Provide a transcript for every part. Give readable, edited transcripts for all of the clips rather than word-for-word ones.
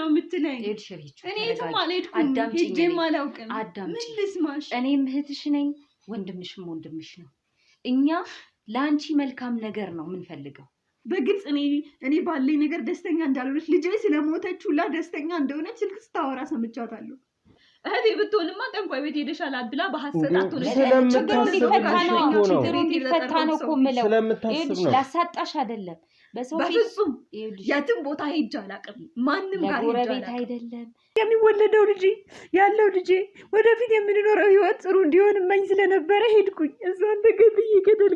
ነው የምትለኝ? እኔ የትም አልሄድኩም፣ ሄጄም አላውቅም። ምን ልስማሽ? እኔም እህትሽ ነኝ፣ ወንድምሽም ወንድምሽ ነው። እኛ ለአንቺ መልካም ነገር ነው የምንፈልገው። በግልጽ እኔ ባለኝ ነገር ደስተኛ እንዳልሆነች ልጄ ስለሞተች ሁላ ደስተኛ እንደሆነች ስልክ ስታወራ ሰምቻታለሁ። እህቴ ብትሆንማ ጠንቋይ ቤት ሄደሻል አብላ በሐሰት አትሆነች። ችግሩን ሊፈታ ነው እኮ የምለው። ይኸውልሽ ላሳጣሽ አይደለም። በፍጹም የትም ቦታ ሄጄ አላውቅም። ማንም ጋር ጎረቤት አይደለም የሚወለደው ልጄ ያለው ልጄ ወደፊት የምንኖረው ህይወት ጥሩ እንዲሆን እመኝ ስለነበረ ሄድኩኝ። እሷን ተከትዬ ገደል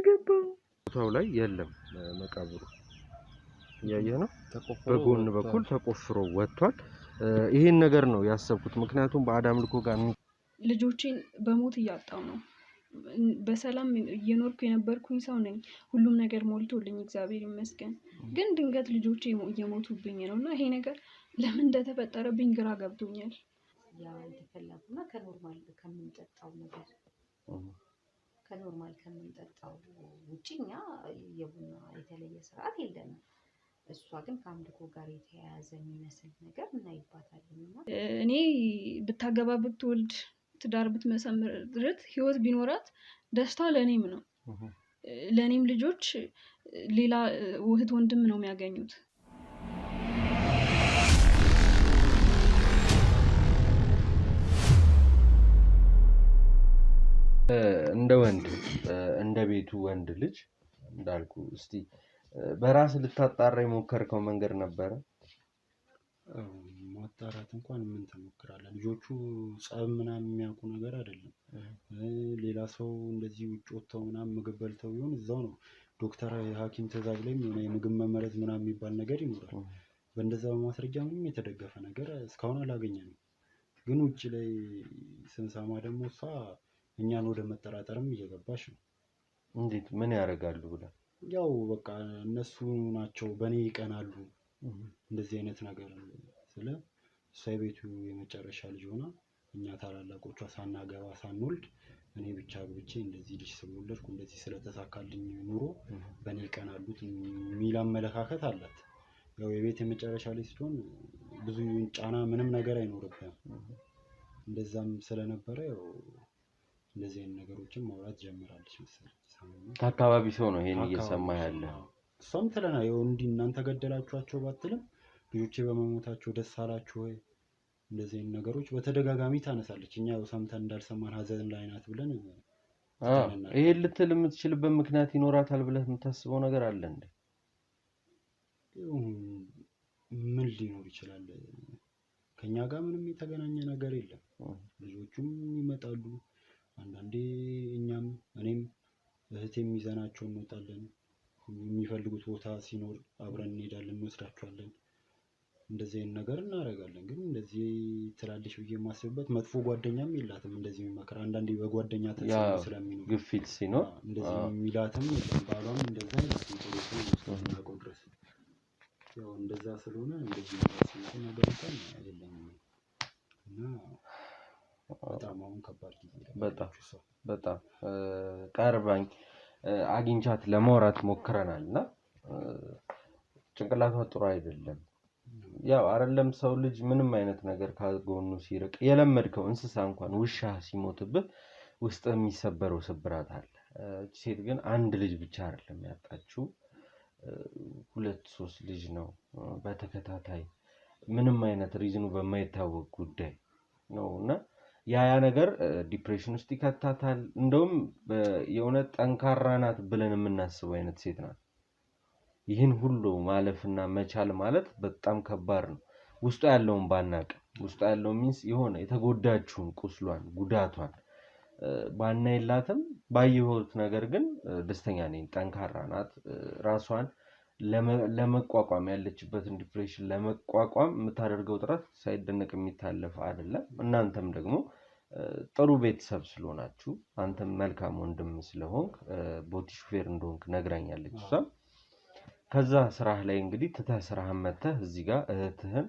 ገባሁ። ቦታው ላይ የለም መቃብሩ ያየ ነው። በጎን በኩል ተቆፍሮ ወጥቷል። ይሄን ነገር ነው ያሰብኩት። ምክንያቱም በአዳም ልኮ ጋር ልጆቼን በሞት እያጣው ነው። በሰላም እየኖርኩ የነበርኩኝ ሰው ነኝ። ሁሉም ነገር ሞልቶልኝ እግዚአብሔር ይመስገን። ግን ድንገት ልጆቼ እየሞቱብኝ ነውና ይሄ ነገር ለምን እንደተፈጠረብኝ ግራ ገብቶኛል። ያ የተፈላጉና ከኖርማል ከምንጠጣው ነገር ከኖርማል ከምንጠጣው ውጪኛ የቡና የተለየ ስርዓት የለንም። እሷ ግን ከአምልኮ ጋር የተያያዘ የሚመስል ነገር እናይባታለንና እኔ ብታገባ ብትወልድ ትዳር ብትመሰምርት ህይወት ቢኖራት ደስታው ለኔም ነው። ለኔም ልጆች ሌላ እህት ወንድም ነው የሚያገኙት። እንደ ወንድ እንደ ቤቱ ወንድ ልጅ እንዳልኩ እስቲ በራስ ልታጣራ የሞከርከው መንገድ ነበረ? ማጣራት እንኳን ምን ተሞክራለህ? ልጆቹ ጸብ ምናምን የሚያውቁ ነገር አይደለም። ሌላ ሰው እንደዚህ ውጭ ወጥተው ምናምን ምግብ በልተው ይሆን እዛው ነው ዶክተር ሐኪም ትእዛዝ ላይ የሆነ የምግብ መመረዝ ምናምን የሚባል ነገር ይኖራል። በእንደዛ በማስረጃ ምንም የተደገፈ ነገር እስካሁን አላገኘንም። ግን ውጭ ላይ ስንሰማ ደግሞ እሷ እኛን ወደ መጠራጠርም እየገባች ነው። እንዴት ምን ያደርጋሉ ብላ ያው በቃ እነሱ ናቸው በእኔ ይቀናሉ እንደዚህ አይነት ነገር ስለ እሷ የቤቱ የመጨረሻ ልጅ ሆና እኛ ታላላቆቿ ሳናገባ ሳንወልድ እኔ ብቻ አግብቼ እንደዚህ ልጅ ስለወለድኩ እንደዚህ ስለተሳካልኝ ኑሮ በእኔ ይቀናሉ የሚል አመለካከት አላት። ያው የቤት የመጨረሻ ልጅ ስትሆን ብዙ ጫና ምንም ነገር አይኖርብህም። እንደዛም ስለነበረ ያው እንደዚህ አይነት ነገሮችን ማውራት ጀምራለች መሰለኝ። ከአካባቢ ሰው ነው ይሄን እየሰማ ያለ። እሷም ትለና ይኸው እንዲህ እናንተ ገደላችኋቸው ባትልም ልጆቼ በመሞታቸው ደስ አላችሁ ወይ እንደዚህ አይነት ነገሮች በተደጋጋሚ ታነሳለች። እኛ ያው ሰምተን እንዳልሰማን ሀዘን ላይ ናት ብለን ይሄ ልትል የምትችልበት ምክንያት ይኖራታል ብለህ የምታስበው ነገር አለ እንዴ? ምን ሊኖር ይችላል? ከኛ ጋር ምንም የተገናኘ ነገር የለም። ልጆቹም ይመጣሉ አንዳንዴ እኛም እኔም እህቴም ይዘናቸው እንወጣለን። የሚፈልጉት ቦታ ሲኖር አብረን እንሄዳለን፣ እንወስዳቸዋለን። እንደዚህ አይነት ነገር እናደርጋለን። ግን እንደዚህ ትላለች ብዬ የማስብበት መጥፎ ጓደኛም የላትም። እንደዚህ የሚመክር አንዳንዴ በጓደኛ ተጽዕኖ ስለሚኖር ግፊት ሲኖር እንደዚህ የሚላትም የለም። ባሏም እንደዛ ነው ድረስ ያው እንደዛ ስለሆነ እንደዚህ ነገር እንኳን አይደለም እና በጣም አሁን ከባድ ጊዜ በጣም ቀርባኝ አግኝቻት ለማውራት ሞክረናልና ጭንቅላቷ ጥሩ አይደለም። ያው አይደለም ሰው ልጅ ምንም አይነት ነገር ካጎኑ ሲርቅ የለመድከው እንስሳ እንኳን ውሻ ሲሞትብህ ውስጥ የሚሰበረው ስብራት አለ። ሴት ግን አንድ ልጅ ብቻ አይደለም ያጣችው፣ 2-3 ልጅ ነው በተከታታይ ምንም አይነት ሪዝኑ በማይታወቅ ጉዳይ ነውና ያ ነገር ዲፕሬሽን ውስጥ ይከታታል። እንደውም የእውነት ጠንካራ ናት ብለን የምናስበው አይነት ሴት ናት። ይህን ሁሉ ማለፍና መቻል ማለት በጣም ከባድ ነው። ውስጡ ያለውን ባናቅ ውስጡ ያለው ሚንስ የሆነ የተጎዳችውን ቁስሏን ጉዳቷን ባናይላትም ባየሁት ነገር ግን ደስተኛ ነኝ። ጠንካራ ናት። ራሷን ለመቋቋም ያለችበትን ዲፕሬሽን ለመቋቋም የምታደርገው ጥረት ሳይደነቅ የሚታለፍ አይደለም። እናንተም ደግሞ ጥሩ ቤተሰብ ስለሆናችሁ አንተም መልካም ወንድም ስለሆንክ ቦቲ ሹፌር እንደሆንክ ነግራኛለች እሷ። ከዛ ስራህ ላይ እንግዲህ ትተህ ስራህን መተህ እዚህ ጋር እህትህን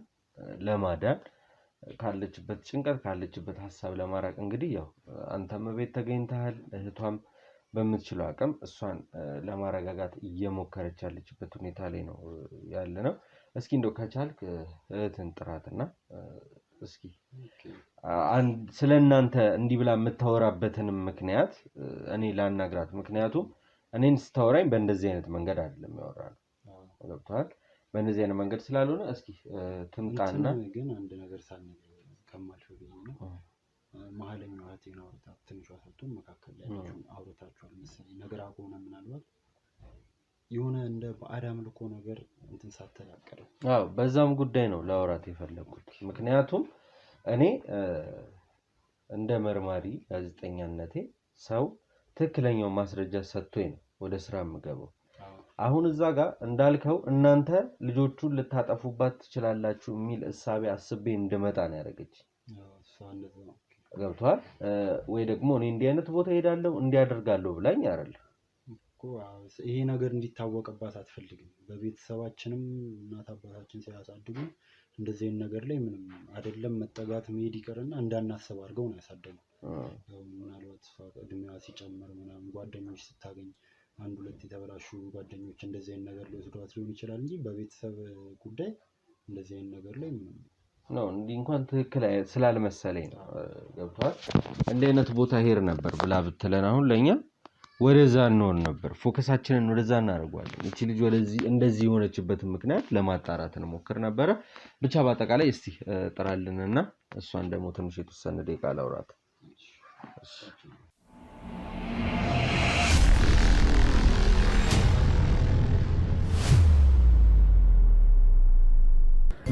ለማዳን ካለችበት ጭንቀት ካለችበት ሐሳብ ለማራቅ እንግዲህ ያው አንተም ቤት ተገኝተሃል፣ እህቷም በምትችለው አቅም እሷን ለማረጋጋት እየሞከረች ያለችበት ሁኔታ ላይ ነው ያለነው። እስኪ እንደው ከቻልክ እህትን ጥራትና እስኪ ስለእናንተ እንዲህ ብላ የምታወራበትን ምክንያት እኔ ላናግራት። ምክንያቱም እኔን ስታወራኝ በእንደዚህ አይነት መንገድ አይደለም ያወራነው። ገብቶሃል? በእንደዚህ አይነት መንገድ ስላልሆነ እስኪ ትምጣና ግን አንድ ነገር ሳልነግር ከማልፈው ነው መሀለኛው እህቴን አውርታ ትንሿ ሰጥቶን መካከል ላይ አውርታችኋል መሰለኝ ነገር አቆመ ምናልባት የሆነ እንደ በአዳም ልኮ ነገር እንትን ሳተላቀረ በዛም ጉዳይ ነው ላወራት የፈለኩት። ምክንያቱም እኔ እንደ መርማሪ ጋዜጠኛነቴ ሰው ትክክለኛው ማስረጃ ሰጥቶኝ ነው ወደ ስራ የምገባው። አሁን እዛ ጋር እንዳልከው እናንተ ልጆቹን ልታጠፉባት ትችላላችሁ የሚል እሳቤ አስቤ እንድመጣ ነው ያደረገች። ገብቷል? ወይ ደግሞ እኔ እንዲህ አይነት ቦታ ሄዳለሁ እንዲያደርጋለሁ ብላኝ አይደለም እኮ ይሄ ነገር እንዲታወቅባት አትፈልግም። በቤተሰባችንም እናት አባታችን ሲያሳድጉ እንደዚህ አይነት ነገር ላይ ምንም አይደለም መጠጋት መሄድ ይቀርና እንዳናስብ አድርገው ነው ያሳደጉ። ምናልባት እድሜዋ ሲጨምር ምናምን ጓደኞች ስታገኝ አንድ ሁለት የተበላሹ ጓደኞች እንደዚህ አይነት ነገር ሊወስዷት ሊሆን ይችላል እንጂ በቤተሰብ ጉዳይ እንደዚህ አይነት ነገር ላይ ምንም ነው እንዲህ እንኳን ትክክል ስላልመሰለኝ ነው። ገብቷል? እንደ አይነት ቦታ ሄር ነበር ብላ ብትለን አሁን ለኛ ወደዛ እንሆን ነበር፣ ፎከሳችንን ወደዛ እናደርጋለን። እቺ ልጅ ወደዚህ እንደዚህ የሆነችበት ምክንያት ለማጣራት እንሞክር ነበር። ብቻ በአጠቃላይ እስቲ ጥራልንና እሷን ደግሞ ትንሽ የተወሰነ ደቂቃ ላውራት።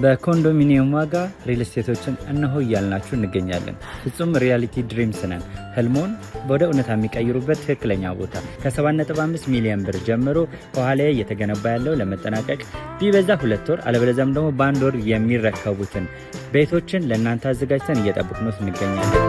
በኮንዶሚኒየም ዋጋ ሪል ስቴቶችን እነሆ እያልናችሁ እንገኛለን። ፍጹም ሪያሊቲ ድሪምስ ነን። ህልሞን ወደ እውነታ የሚቀይሩበት ትክክለኛ ቦታ ከ7.5 ሚሊዮን ብር ጀምሮ ከኋላ እየተገነባ ያለው ለመጠናቀቅ ቢበዛ 2 ወር አለበለዚያም ደግሞ በ1 ወር የሚረከቡትን ቤቶችን ለእናንተ አዘጋጅተን እየጠበቅን እንገኛለን።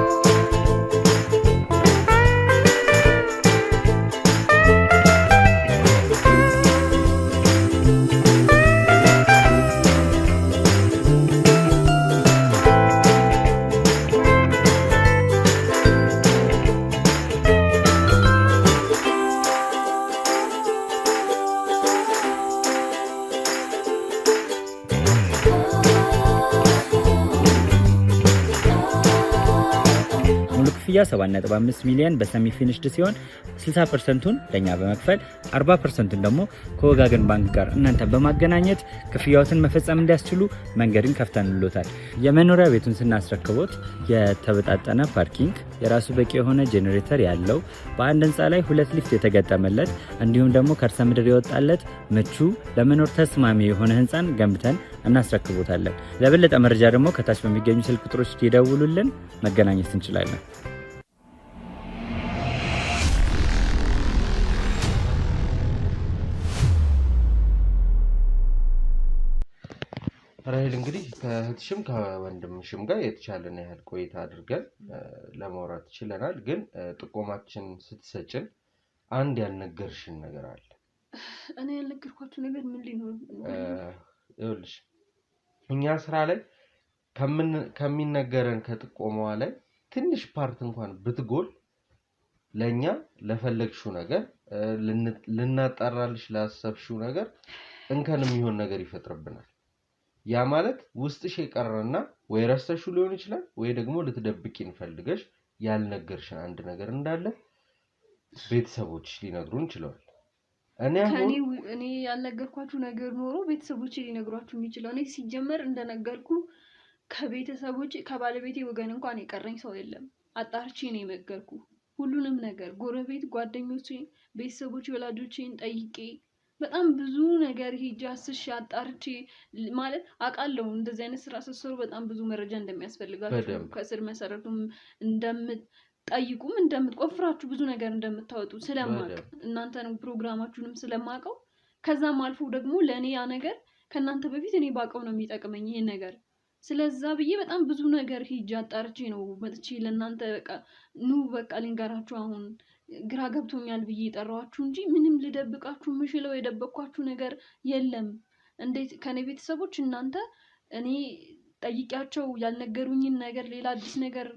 ክፍያ 7.5 ሚሊዮን በሰሚ ፊኒሽድ ሲሆን 60%ቱን ለኛ በመክፈል 40%ቱን ደግሞ ከወጋገን ባንክ ጋር እናንተ በማገናኘት ክፍያዎትን መፈጸም እንዲያስችሉ መንገድን ከፍተንልዎታል። የመኖሪያ ቤቱን ስናስረክቦት የተበጣጠነ ፓርኪንግ፣ የራሱ በቂ የሆነ ጄኔሬተር ያለው በአንድ ህንፃ ላይ 2 ሊፍት የተገጠመለት እንዲሁም ደግሞ ከርሰ ምድር የወጣለት ምቹ ለመኖር ተስማሚ የሆነ ህንፃን ገንብተን እናስረክቦታለን። ለበለጠ መረጃ ደግሞ ከታች በሚገኙ ስልክ ቁጥሮች ይደውሉልን፣ መገናኘት እንችላለን። ራሄል እንግዲህ ከእህትሽም ከወንድምሽም ጋር የተቻለን ያህል ቆይታ አድርገን ለማውራት ችለናል። ግን ጥቆማችን ስትሰጭን አንድ ያልነገርሽን ነገር አለ። እኔ ያልነገርኳችሁ ነገር ምን ሊኖር? ይኸውልሽ እኛ ስራ ላይ ከሚነገረን ከጥቆማዋ ላይ ትንሽ ፓርት እንኳን ብትጎል ለኛ ለፈለግሽው ነገር ልናጣራልሽ ላሰብሽው ነገር እንከን የሚሆን ነገር ይፈጥርብናል። ያ ማለት ውስጥሽ የቀረና ወይ ረስተሽው ሊሆን ይችላል ወይ ደግሞ ልትደብቂን ፈልገሽ ያልነገርሽን አንድ ነገር እንዳለ ቤተሰቦችሽ ሊነግሩን ይችላል። እኔ ያልነገርኳችሁ ነገር ኖሮ ቤተሰቦቼ ሊነግሯችሁ የሚችለው እኔ ሲጀመር እንደነገርኩ ከቤተሰቦቼ ከባለቤቴ ወገን እንኳን የቀረኝ ሰው የለም። አጣርቼ ነው የነገርኩ ሁሉንም ነገር ጎረቤት፣ ጓደኞቼ፣ ቤተሰቦቼ፣ ወላጆቼን ጠይቄ በጣም ብዙ ነገር ሄጄ አስሼ አጣርቼ ማለት አውቃለሁ። እንደዚህ አይነት ስራ ስትሰሩ በጣም ብዙ መረጃ እንደሚያስፈልጋችሁ ከስር መሰረቱም እንደምትጠይቁም እንደምትቆፍራችሁ ብዙ ነገር እንደምታወጡ ስለማውቅ እናንተንም ፕሮግራማችሁንም ስለማውቀው ከዛም አልፎ ደግሞ ለእኔ ያ ነገር ከእናንተ በፊት እኔ ባውቀው ነው የሚጠቅመኝ ይሄን ነገር። ስለዛ ብዬ በጣም ብዙ ነገር ሄጄ አጣርቼ ነው መጥቼ ለእናንተ በቃ ልንገራችሁ አሁን ግራ ገብቶኛል ብዬ ጠራዋችሁ እንጂ ምንም ልደብቃችሁ ምሽለው የደበቅኳችሁ ነገር የለም። እንዴት ከኔ ቤተሰቦች እናንተ እኔ ጠይቂያቸው ያልነገሩኝን ነገር ሌላ አዲስ ነገር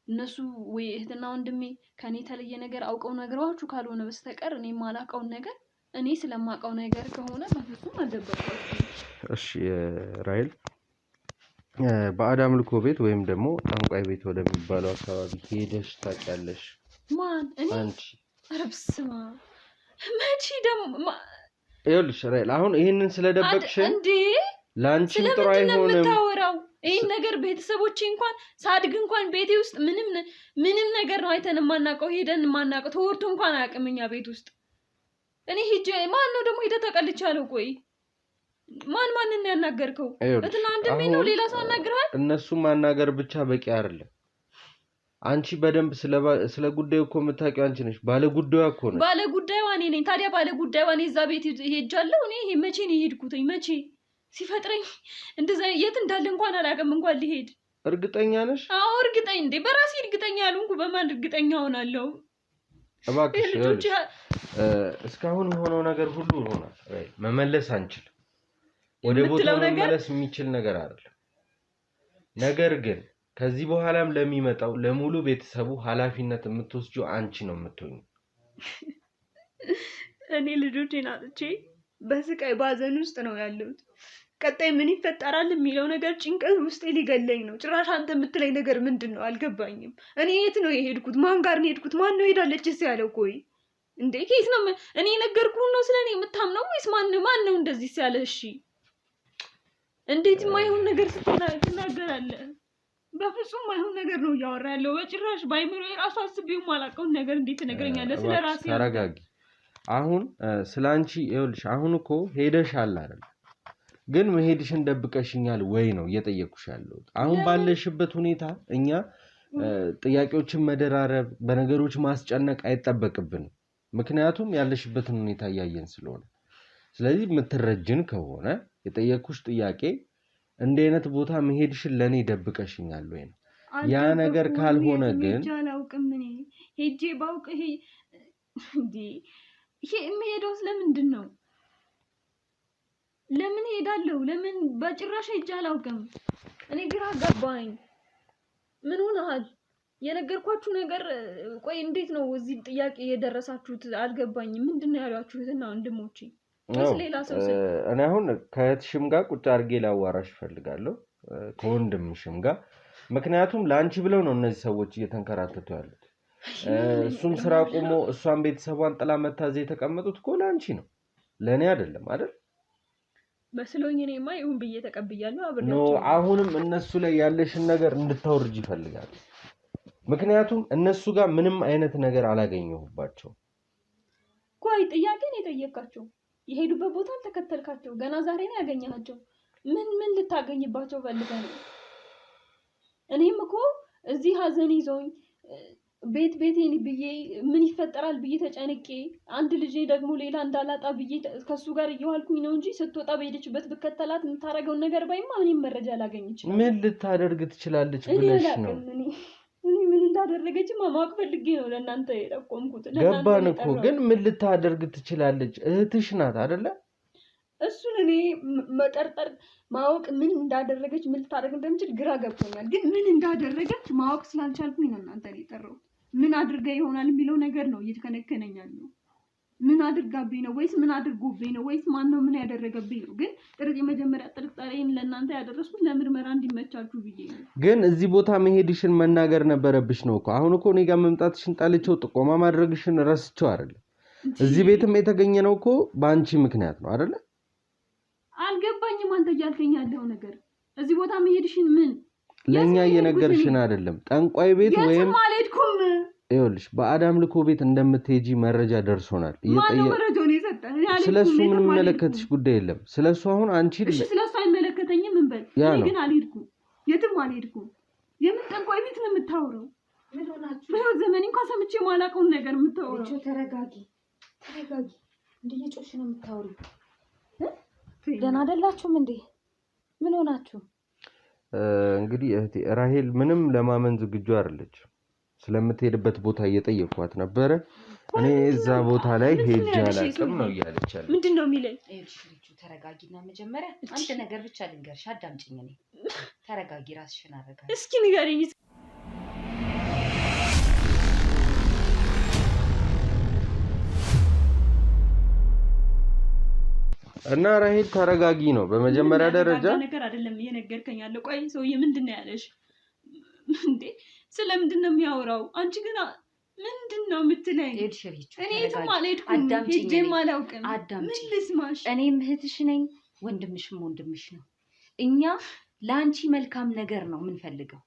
እነሱ ወይ እህትና ወንድሜ ከኔ የተለየ ነገር አውቀው ነግረዋችሁ ካልሆነ በስተቀር እኔ የማላውቀውን ነገር እኔ ስለማውቀው ነገር ከሆነ በፍጹም አልደበቅኳችሁም። እሺ ራሔል ባዕድ አምልኮ ቤት ወይም ደግሞ ጠንቋይ ቤት ወደሚባለው አካባቢ ሄደሽ ታውቂያለሽ? ማን? እኔ? አንቺ? ኧረ በስመ አብ! መቼ ደግሞ? ይኸውልሽ ራሔል አሁን ይሄንን ስለደበቅሽን እንዴ ላንቺም ጥሩ አይሆንም። የምታወራው ይሄን ነገር ቤተሰቦቼ እንኳን ሳድግ እንኳን ቤቴ ውስጥ ምንም ነገር ነው አይተን የማናውቀው ሄደን የማናውቀው ተወርቶ እንኳን አያውቅም እኛ ቤት ውስጥ። እኔ ሂጅ ማን ነው ደግሞ ሄደ ተቀልቻለሁ? ቆይ ማንን ያናገርከው? እትና አንድሜ ነው ሌላ ሰው አናግረሃል? እነሱ ማናገር ብቻ በቂ አይደለም። አንቺ በደንብ ስለ ጉዳዩ እኮ የምታውቂው አንቺ ነሽ። ባለ ጉዳዩ እኮ ነሽ። ባለ ጉዳዩ እኔ ነኝ። ታዲያ ባለ ጉዳዩ እኔ እዛ ቤት ሄጃለሁ። እኔ መቼ ነው የሄድኩት? መቼ ሲፈጥረኝ እንደዛ የት እንዳለ እንኳን አላውቅም። እንኳን ሊሄድ እርግጠኛ ነሽ? አዎ እርግጠኛ እንዴ በራሴ እርግጠኛ ያልሆንኩ በማን እርግጠኛ ሆናለሁ? እባክሽ እስካሁን የሆነው ነገር ሁሉ ሆኗል። መመለስ አንችልም። ወደ ቦታው መመለስ የሚችል ነገር አይደለም። ነገር ግን ከዚህ በኋላም ለሚመጣው ለሙሉ ቤተሰቡ ኃላፊነት የምትወስጂው አንቺ ነው የምትሆኚ። እኔ ልጆቼን አጥቼ በስቃይ ባዘን ውስጥ ነው ያለሁት። ቀጣይ ምን ይፈጠራል የሚለው ነገር ጭንቀት ውስጥ ሊገለኝ ነው። ጭራሽ አንተ የምትለኝ ነገር ምንድን ነው አልገባኝም። እኔ የት ነው የሄድኩት? ማን ጋር ነው የሄድኩት? ማን ነው ሄዳለችስ ያለው? ቆይ እንዴ ከየት ነው እኔ ነገርኩህ ነው ስለኔ የምታምነው ወይስ ማን ነው እንደዚህ ያለ? እሺ እንዴት የማይሆን ነገር ትናገራለህ? በፍጹም ማይሆን ነገር ነው እያወራ ያለው። በጭራሽ ባይምሮ የራሱ አስቤው ማላውቀውን ነገር እንዴት ትነግረኛለህ? ስለራሴ ተረጋጊ። አሁን ስላንቺ ይኸውልሽ አሁን እኮ ሄደሻል አይደል? ግን መሄድሽን ደብቀሽኛል ወይ ነው እየጠየኩሽ ያለሁት። አሁን ባለሽበት ሁኔታ እኛ ጥያቄዎችን መደራረብ በነገሮች ማስጨነቅ አይጠበቅብንም። ምክንያቱም ያለሽበትን ሁኔታ እያየን ስለሆነ። ስለዚህ የምትረጅን ከሆነ የጠየኩሽ ጥያቄ እንዲህ አይነት ቦታ መሄድሽን ለኔ ደብቀሽኛል ወይ ነው። ያ ነገር ካልሆነ ግን አላውቅም። እኔ ሄጄ ባውቅ ይሄ የምሄደው ስለምንድን ነው? ለምን ሄዳለሁ? ለምን በጭራሽ ሄጄ አላውቅም። እኔ ግራ ገባኝ። ምን ሆነሃል? የነገርኳችሁ ነገር ቆይ እንዴት ነው እዚህ ጥያቄ የደረሳችሁት? አልገባኝም። ምንድነው ያሏችሁትና ወንድሞቼ? ሌላ ሰው እኔ አሁን ከእህትሽም ጋር ቁጭ አድርጌ ላዋራሽ እፈልጋለሁ፣ ከወንድምሽም ጋር። ምክንያቱም ለአንቺ ብለው ነው እነዚህ ሰዎች እየተንከራተቱ ያሉት። እሱም ስራ ቆሞ እሷን ቤተሰቧን ጥላ መታዘ የተቀመጡት እኮ ለአንቺ ነው፣ ለእኔ አይደለም አይደል? መስሎኝ እኔማ ይሁን ብዬ ተቀብያለሁ። ኖ አሁንም እነሱ ላይ ያለሽን ነገር እንድታወርጅ ይፈልጋሉ። ምክንያቱም እነሱ ጋር ምንም አይነት ነገር አላገኘሁባቸው። ቆይ ጥያቄ ነው የጠየቃቸው። የሄዱበት ቦታ አልተከተልካቸው። ገና ዛሬ ነው ያገኘሃቸው። ምን ልታገኝባቸው ፈልገህ ነው? እኔም እኮ እዚህ ሀዘን ይዞኝ ቤቴን ብዬ ምን ይፈጠራል ብዬ ተጨንቄ አንድ ልጄ ደግሞ ሌላ እንዳላጣ ብዬ ከሱ ጋር እየዋልኩኝ ነው እንጂ ስትወጣ በሄደችበት ብከተላት የምታረገውን ነገር ባይማ ምንም መረጃ ላገኝ ይችላል። ምን ልታደርግ ትችላለች ብለሽ ነው? እኔ ምን እንዳደረገች ማወቅ ፈልጌ ነው ለእናንተ የጠቆምኩት። ገባን እኮ ግን ምን ልታደርግ ትችላለች? እህትሽ ናት አይደለ? እሱን እኔ መጠርጠር ማወቅ ምን እንዳደረገች ምን ልታደርግ እንደምችል ግራ ገብቶኛል። ግን ምን እንዳደረገች ማወቅ ስላልቻልኩኝ ነው እናንተ የጠራሁት። ምን አድርጋ ይሆናል የሚለው ነገር ነው እየተከነከነኝ ያለው። ምን አድርጋብኝ ነው ወይስ ምን አድርጎብኝ ነው ወይስ ማን ነው ምን ያደረገብኝ ነው? ግን የመጀመሪያ ጥርጣሬን ለእናንተ ያደረስኩት ለምርመራ እንዲመቻችሁ ብዬ ነው። ግን እዚህ ቦታ መሄድሽን መናገር ነበረብሽ ነው እኮ። አሁን እኮ እኔ ጋር መምጣትሽን ጣልቼው ጥቆማ ማድረግሽን ረስቼው አይደለም። እዚህ ቤትም የተገኘ ነው እኮ በአንቺ ምክንያት ነው አይደለ? አልገባኝም አንተ እያልከኝ ያለው ነገር። እዚህ ቦታ መሄድሽን ምን ለኛ እየነገርሽን አይደለም። ጠንቋይ ቤት ወይም አልሄድኩም። ይኸውልሽ ባዕድ አምልኮ ቤት እንደምትሄጂ መረጃ ደርሶናል። ማነው መረጃውን የሰጠህ? ስለሱ ምንም መለከትሽ ጉዳይ የለም። ስለሱ አሁን አንቺ እሺ፣ ስለሱ አይመለከተኝም እንበል። እኔ ግን አልሄድኩም፣ የትም አልሄድኩም። የምን ጠንቋይ ቤት ነው የምታወራው? ምን ሆናችሁ? በህይወት ዘመኔ እንኳን ሰምቼ የማላውቀውን ነገር የምታወራው። ልጆ ተረጋጊ። እንደ እየጮሽ ነው የምታወሪው። ደህና አይደላችሁም እንዴ? ምን ሆናችሁ? እንግዲህ እህቴ ራሔል ምንም ለማመን ዝግጁ አይደለች። ስለምትሄድበት ቦታ እየጠየኳት ነበረ። እኔ እዛ ቦታ ላይ ሄጄ አላውቅም ነው እያለች ያለች። ምንድነው የሚለኝ? ልጆ ተረጋጊና መጀመሪያ አንድ ነገር ብቻ ልንገርሽ፣ አዳምጪኝ። እኔ ተረጋጊ፣ ራስሽን አረጋጊ። እስኪ ንገሪኝ። እና ራሄል ተረጋጊ ነው በመጀመሪያ ደረጃ ነገር አይደለም እየነገርከኝ ያለው ቆይ ሰውዬ ምንድነው ያለሽ እንዴ ስለምንድነው የሚያወራው አንቺ ግን ምንድነው የምትለኝ እኔ ተማለድኩም ሄጄም አላውቅም ምን ልስማሽ እኔም እህትሽ ነኝ ወንድምሽ ነው እኛ ላንቺ መልካም ነገር ነው የምንፈልገው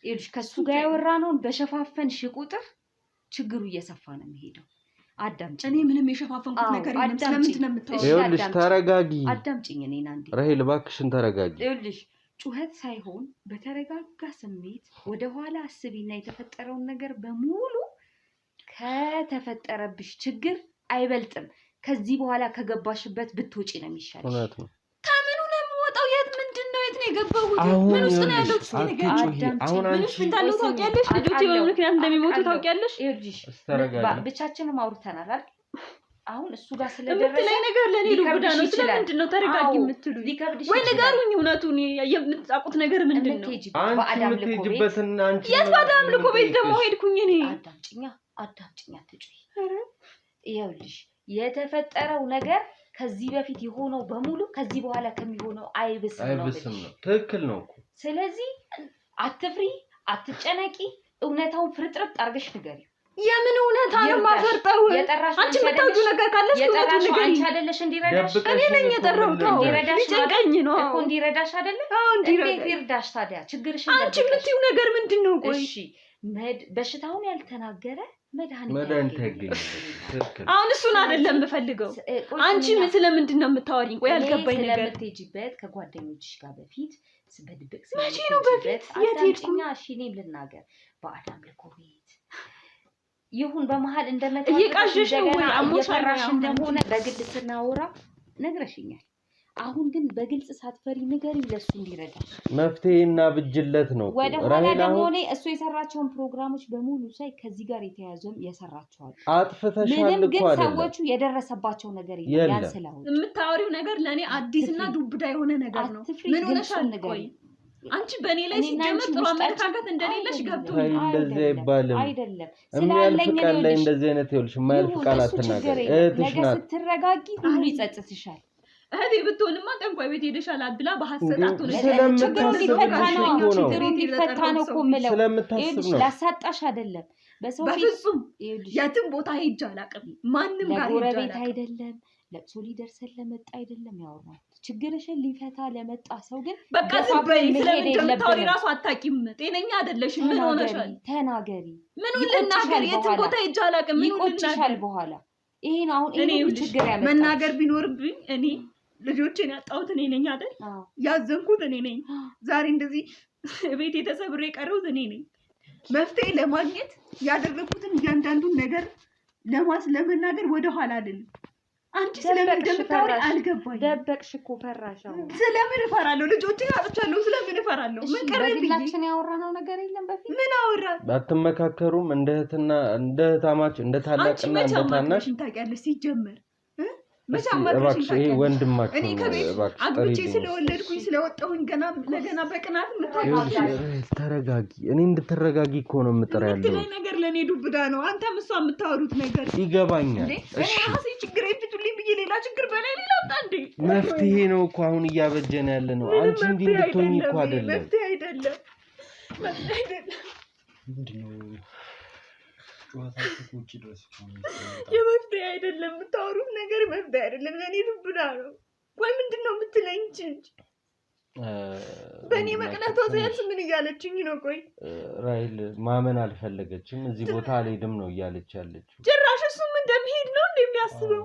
ይልሽ ከሱ ጋር ያወራነውን በሸፋፈንሽ ቁጥር ችግሩ እየሰፋ ነው የሚሄደው አዳምጪ እኔ ምንም የሸፋፈንኩት ነገር የለም ስለምንድነው የምታወራው ይኸውልሽ ተረጋጊ አዳምጪኝ እኔን አንዴ ራሄል እባክሽን ተረጋጊ ይኸውልሽ ጩኸት ሳይሆን በተረጋጋ ስሜት ወደ ኋላ አስቢና የተፈጠረውን ነገር በሙሉ ከተፈጠረብሽ ችግር አይበልጥም ከዚህ በኋላ ከገባሽበት ብትወጪ ነው የሚሻልሽ እውነት ነው ታምኑ ነው የምወጣው ምንድነው የት ነው የገባሁት ምን ውስጥ ነው ያለው አሁን አንቺ እንዳለው ታውቂያለሽ ልጆች የሆነ ምክንያት እንደሚሞቱ ታውቂያለሽ ይኸውልሽ ብቻችንም አውርተናል አይደል አሁን እሱ ጋር ስለደረሰ ነገር ለኔ ዱብዳ ነው ስለምንድነው ተረጋጊ የምትሉኝ ወይ ንገሩኝ እውነቱን የምትጻቁት ነገር ምንድነው በአዳም ልኮቤትና አንቺ የባዳም ልኮቤት ደግሞ ሄድኩኝ እኔ አዳምጪኝ አትጩይ ይኸውልሽ የተፈጠረው ነገር ከዚህ በፊት የሆነው በሙሉ ከዚህ በኋላ ከሚሆነው አይብስም ነው ትክክል ነው ስለዚህ አትፍሪ አትጨነቂ እውነታውን ፍርጥርጥ አርገሽ ንገሪ የምን እውነታ ነው ማፈርጠው አንቺ የምታውቂው ነገር ካለሽ የጠራሽ አንቺ አይደለሽ እንዲረዳሽ እኔ ነኝ የጠራሁት ቢጨንቀኝ ነው እኮ እንዲረዳሽ አይደለ እንዴት ይርዳሽ ታዲያ ችግርሽ አንቺ የምትይው ነገር ምንድነው ቆይ እሺ በሽታውን ያልተናገረ መድኃኒት ያገኛል አሁን እሱን አይደለም የምፈልገው አንቺ ስለምንድነው የምታወሪኝ ቆይ ያልገባኝ ነገር ስለምትሄጂበት ከጓደኞችሽ ጋር በፊት በድብቅ መቼ ነው በፊት የት ሄድኩኝ እሺ እኔም ልናገር በአዳም ልኮቤት ይሁን በመሃል እንደመጣ እየቃዠሽ ነው ወይ አሞሻራሽ እንደሆነ በግል ስናወራ ነግረሽኛል አሁን ግን በግልጽ ሳትፈሪ ንገሪ ለሱ እንዲረዳሽ መፍትሄና ብጅለት ነው ራሄል አሁን እሱ የሰራቸውን ፕሮግራሞች በሙሉ ሳይ ከዚህ ጋር የተያዘም የሰራቸዋል አጥፍተሻል እኮ አይደል ሰዎቹ የደረሰባቸው ነገር ያን ስላው የምታወሪው ነገር ለኔ አዲስና ዱብዳ የሆነ ነገር ነው ምን ሆነሻል ቆይ አንቺ በኔ ላይ ሲጀምር ጥሩ አመለካከት እንደሌለሽ ገብቶኛል እንደዚህ አይባልም አይደለም ስለያለኝ ቃል ላይ እንደዚህ አይነት ይኸውልሽ የማያልፍ ቃላት ተናገር እህትሽ ናት ስትረጋጊ ሁሉ ይጸጽትሻል እህቴ ብትሆንማ ጠንቋይ ቤት ሄደሻል አብላ በሐሰት አትሆነሽ ችግሩ ሊፈታ ነው እኮ የምለው ይኸውልሽ ላሳጣሽ አይደለም በሰው በፍጹም የትም ቦታ ሄጄ አላውቅም ማንም ጋር ጎረቤት አይደለም ለቅሶ ሊደርሰን ለመጣ አይደለም ያወራው ችግርሽን ሊፈታ ለመጣ ሰው ግን በቃ ዝም በይ ስለምታወሪ ራሱ አታውቂም ጤነኛ አይደለሽም ምን ሆነሻል ተናገሪ ምን ልናገር የትም ቦታ ሄጄ አላውቅም ምን ይቆጭሻል በኋላ ይሄን አሁን ይሄ ችግር ያመጣ መናገር ቢኖርብኝ እኔ ልጆቼን ያጣሁት እኔ ነኝ አይደል ያዘንኩት እኔ ነኝ ዛሬ እንደዚህ ቤት የተሰብሬ ቀረውት እኔ ነኝ መፍትሄ ለማግኘት ያደረኩትን እያንዳንዱን ነገር ለመናገር ወደ ኋላ አይደለም አንቺ ስለምን እንደምታወሪ አልገባኝ ደበቅሽ እኮ ፈራሻው ስለምን እፈራለሁ ልጆቼን አጥቻለሁ ስለምን እፈራለሁ ምን ቀረብኝ በግላችን ያወራነው ነገር የለም በፊት ምን አወራ አትመካከሩም እንደ እህትና እንደ ታማች እንደ ታላቅና እንደ ታናሽ ታውቂያለሽ ሲጀመር እባክሽ ይሄ ወንድማችሁ እኔ ከቤት አግብቼ ስለወለድኩኝ ስለወጣሁኝ ገና ለገና በቅናት ተረጋጊ እኔ እንድትረጋጊ እኮ ነው የምጥራ ያለው ነገር ለኔ ዱብዳ ነው አንተም እሷ የምታወሩት ነገር ይገባኛል እኔ ራሴ ችግር ይፍቱልኝ ብዬ ሌላ ችግር በላይ ሌላ ወጣ እንዴ መፍትሄ ነው እኮ አሁን እያበጀን ያለ ነው አንቺ እንዲህ እንድትሆኚ እኮ አይደለም መፍትሄ አይደለም ምንድነው ጩኸታችሁ ድረስ የመፍትሄ አይደለም የምታወሩት ነገር መፍትሄ አይደለም ለኔ ዱብዳ ነው ወይ ምንድነው የምትለኝ እንጂ በእኔ መቅናቷ ሳያንስ ምን እያለችኝ ነው ቆይ ራሄል ማመን አልፈለገችም እዚህ ቦታ አልሄድም ነው እያለች ያለችው ጭራሽ እሱም እንደሚሄድ ነው እንደሚያስበው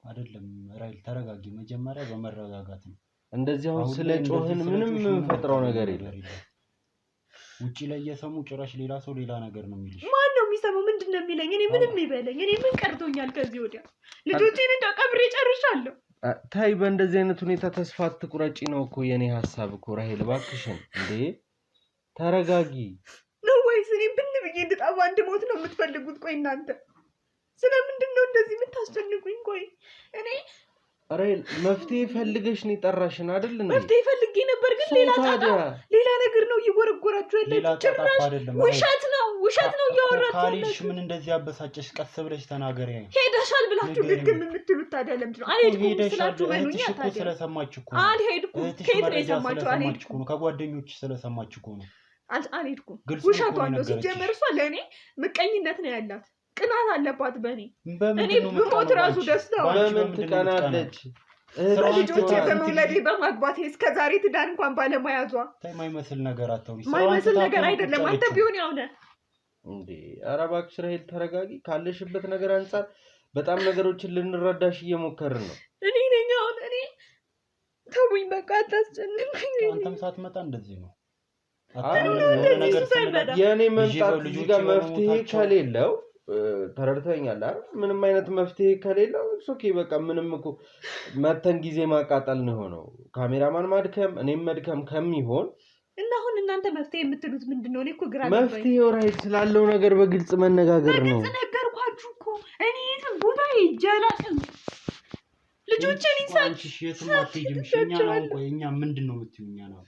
አይደለም ራሄል ተረጋጊ መጀመሪያ በመረጋጋት ነው እንደዚህ አሁን ስለ ጮህን ምንም የምንፈጥረው ነገር የለም ውጪ ላይ የሰሙ ጭራሽ ሌላ ሰው ሌላ ነገር ነው የሚልሽ ማን ነው የሚሰማው ምንድነው የሚለኝ እኔ ምንም ይበለኝ እኔ ምን ቀርቶኛል ከዚህ ወዲያ ልጆቼን እንደቀብሬ ጨርሻለሁ ታይ በእንደዚህ አይነት ሁኔታ ተስፋ አትቁረጪ ነው እኮ የኔ ሐሳብ እኮ ራሄል እባክሽን እንዴ ተረጋጊ ነው ወይስ እኔ ብን ብዬ እንድጣባ እንድሞት ነው የምትፈልጉት ቆይ እናንተ ስለምንድነው እንደዚህ የምታስጨንቁኝ ቆይ እኔ ራሄል መፍትሄ ፈልገሽ ነው የጠራሽን አይደል እንዴ መፍትሄ ፈልጌ ነበር ነበር ግን ሌላ ነገር ነው እየጎረጎራችሁ ያላችሁ ጭራሽ ውሸት ነው እያወራችሁ ካሊሽ ምን እንደዚህ አበሳጨሽ ቀስ ብለሽ ተናገሪ ሄደሻል ብላችሁ ግግም የምትሉት ታዲያ ለምንድን ነው አልሄድኩም ስላችሁ በሉኝ ታዲያ ስለሰማችሁ እኮ አልሄድኩም ከየት ነው የሰማችሁ አልሄድኩም ከጓደኞች ስለሰማችሁ እኮ ነው አልሄድኩም ውሸቷን ነው ሲጀመር እሷ ለእኔ ምቀኝነት ነው ያላት ቅናት አለባት በእኔ እኔ ብሞት ራሱ ደስታዋ በምን ትቀናለች ልጆቼ በመውለዴ በማግባቴ እስከዛሬ ትዳር እንኳን ባለመያዟ የማይመስል ነገር አታውሪ የማይመስል ነገር አይደለም አንተ ቢሆን ያው ነህ እንዴ ኧረ እባክሽ ራሄል ተረጋጊ ካለሽበት ነገር አንፃር በጣም ነገሮችን ልንረዳሽ እየሞከርን ነው እኔ ነኝ አሁን እኔ ተውኝ በቃ አታስጨንቁኝ አንተም ሳትመጣ እንደዚህ ነው የእኔ መምጣት እዚህ ጋር መፍትሄ ከሌለው ተረድተኛል አይደል ምንም አይነት መፍትሄ ከሌለው ኦኬ በቃ ምንም እኮ መተን ጊዜ ማቃጠል ነው ሆነው ካሜራማን ማድከም እኔም መድከም ከሚሆን እና አሁን እናንተ መፍትሄ የምትሉት ምንድነው እኔ እኮ ግራ መፍትሄው ራይት ስላለው ነገር በግልጽ መነጋገር ነው ነገርኳችሁ እኮ እኔ የትም ቦታ ይጃላል ልጆቼን ይሳንቺ የትም አትሄጂም እኛ ነው ቆይ እኛ ምንድነው የምትዩኛ ነው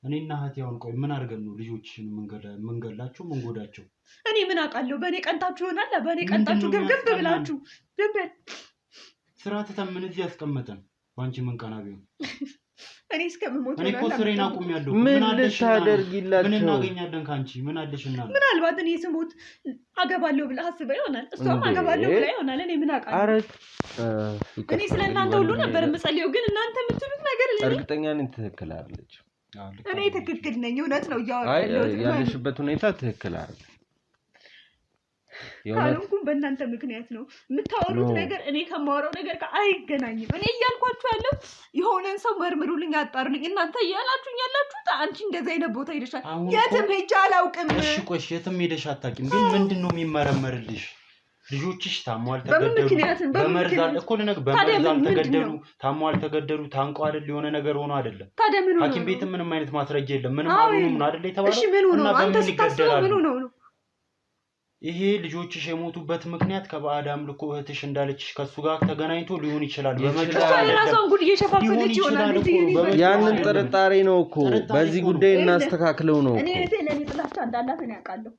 እኔና እህቴ አሁን ቆይ ምን አድርገን ነው ልጆችን መንገላችሁ መንጎዳቸው እኔ ምን አውቃለሁ በእኔ ቀንታችሁ ይሆናል በእኔ ቀንታችሁ ግብግብ ብላችሁ ደንበል ስርዓት ተምን እዚህ ያስቀመጠን ባንቺ ምን ቀና ቢሆን እኔ እስከምሞት እኔ እኮ ስሬን አቁሜያለሁ ምን ልታደርጊላችሁ ምን እናገኛለን ካንቺ ምን አለሽና ምናልባት እኔ ስሞት አገባለሁ ብለህ አስበህ ይሆናል እሷም አገባለሁ ብለህ ይሆናል እኔ ምን አውቃለሁ እኔ ስለእናንተ ሁሉ ነበር የምጸልየው ግን እናንተ የምትሉት ነገር እርግጠኛ ነኝ ትክክል አይደለች እኔ ትክክል ነኝ እውነት ነው ያወራለሁ ያለሽበት ሁኔታ ትክክል አይደል ካልኩኝ በእናንተ ምክንያት ነው የምታወሩት ነገር እኔ ከማወራው ነገር ጋር አይገናኝም እኔ እያልኳችሁ ያለው የሆነን ሰው መርምሩልኝ አጣሩልኝ እናንተ እያላችሁኝ ያላችሁት አንቺ እንደዛ አይነት ቦታ ሄደሻል የትም ሄጄ አላውቅም እሺ ቆይ የትም ሄደሽ አታውቂም ግን ምንድነው የሚመረመርልሽ ልጆችሽ ታሟል ተገደሉ በመርዛል እኮ ለነገ በመርዛል ተገደሉ ታሟል ተገደሉ ታንቀዋል የሆነ ነገር ሆኖ አይደለም ታዲያ ምን ሆኖ ሐኪም ቤትም ምንም አይነት ማስረጃ የለም ምንም አሁንም አይደለ የተባለው እሺ ምን ሆኖ አንተ ስታስበው ምን ሆኖ ነው ይሄ ልጆችሽ የሞቱበት ምክንያት ከባዕድ አምልኮ እህትሽ እንዳለችሽ ከሱ ጋር ተገናኝቶ ሊሆን ይችላል በመጨረሻው ጉድ እየሸፋፈነች ይሆናል ያንን ጥርጣሬ ነው እኮ በዚህ ጉዳይ እናስተካክለው ነው እኔ እህቴ ለኔ ጥላቻ እንዳላት እኔ አውቃለሁ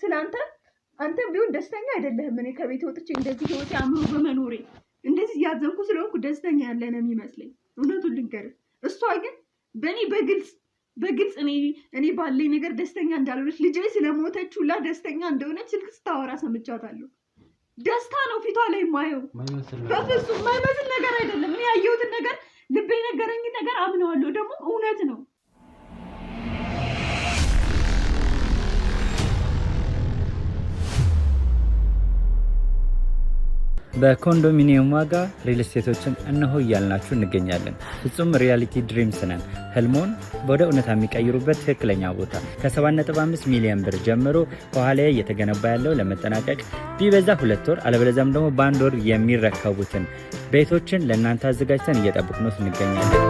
ስላንተ አንተ ቢሆን ደስተኛ አይደለህም እኔ ከቤት ወጥቼ እንደዚህ ህይወት ያምሩ በመኖሬ እንደዚህ ያዘንኩ ስለሆንኩ ደስተኛ ያለ ነው የሚመስለኝ እውነቱን ልንገር እሷ ግን በእኔ በግልጽ እኔ ባለኝ ነገር ደስተኛ እንዳልሆነች ልጄ ስለሞተችውላ ደስተኛ እንደሆነች ስልክ ስታወራ ሰምቻታለሁ ደስታ ነው ፊቷ ላይ ማየው በፍጹም የማይመስል ነገር አይደለም እኔ ያየሁትን ነገር ልቤ ነገረኝ ነገር አምነዋለሁ ደግሞ እውነት ነው በኮንዶሚኒየም ዋጋ ሪል ስቴቶችን እነሆ እያልናችሁ እንገኛለን። ፍጹም ሪያሊቲ ድሪምስ ነን። ህልሞን ወደ እውነታ የሚቀይሩበት ትክክለኛ ቦታ ከ7.5 ሚሊዮን ብር ጀምሮ ከኋላ እየተገነባ ያለው ለመጠናቀቅ ቢበዛ 2 ወር አለበለዚያም ደግሞ በ1 ወር የሚረከቡትን ቤቶችን ለእናንተ አዘጋጅተን እየጠበቅን እንገኛለን።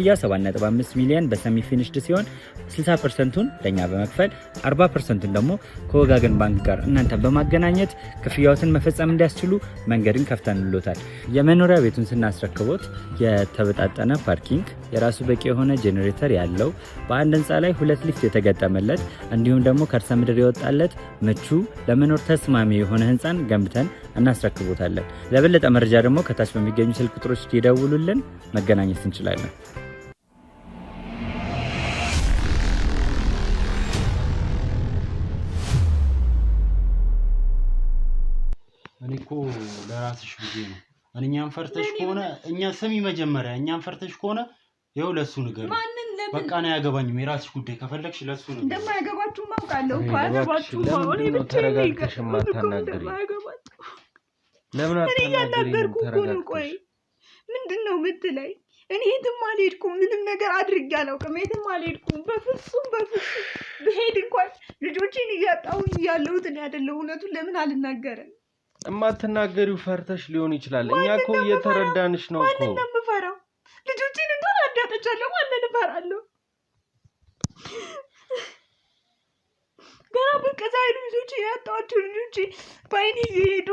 ክፍያ 7.5 ሚሊዮን በሰሚ ፊኒሽድ ሲሆን 60%ቱን ለኛ በመክፈል 40%ቱን ደግሞ ከወጋገን ባንክ ጋር እናንተ በማገናኘት ክፍያዎትን መፈጸም እንዲያስችሉ መንገድን ከፍተንልዎታል። የመኖሪያ ቤቱን ስናስረክቦት የተበጣጠነ ፓርኪንግ፣ የራሱ በቂ የሆነ ጄኔሬተር ያለው በአንድ ህንፃ ላይ 2 ሊፍት የተገጠመለት እንዲሁም ደግሞ ከርሰ ምድር የወጣለት ምቹ ለመኖር ተስማሚ የሆነ ህንፃን ገንብተን እናስረክቦታለን። ለበለጠ መረጃ ደግሞ ከታች በሚገኙ ስልክ ቁጥሮች ይደውሉልን፣ መገናኘት እንችላለን። እኔኮ ለራስሽ ብዬ ነው እኛን ፈርተሽ ከሆነ እኛ ስሚ መጀመሪያ እኛን ፈርተሽ ከሆነ ይኸው ለሱ ነገር በቃ ነው ያገባኝም የራስሽ ጉዳይ ከፈለግሽ ለሱ ነው እንደማያገባችሁ ማውቃለሁ እኮ አያገባችሁ ማውኔ ተረጋግተሽ ማታናገሪ ለምን አታናገሪ ነው ቆይ ምንድነው የምትለኝ እኔ የትም አልሄድኩም። ምንም ነገር አድርጌ አላውቅም። የትም አልሄድኩም። በፍጹም ብሄድ እንኳን ልጆቼን እያጣሁኝ ያለሁት እኔ አይደለሁ። እውነቱን ለምን አልናገርም? የማትናገሪው ፈርተሽ ሊሆን ይችላል። እኛ እኮ እየተረዳንሽ ነው እኮ። ማንን ነው የምፈራው? ልጆቼን እንደሆነ አዳጠቻለሁ። ማንን እፈራለሁ? ገና በቃ ሳይሉ ልጆቼ ያጣኋቸው ልጆቼ በአይኔ እየሄዱ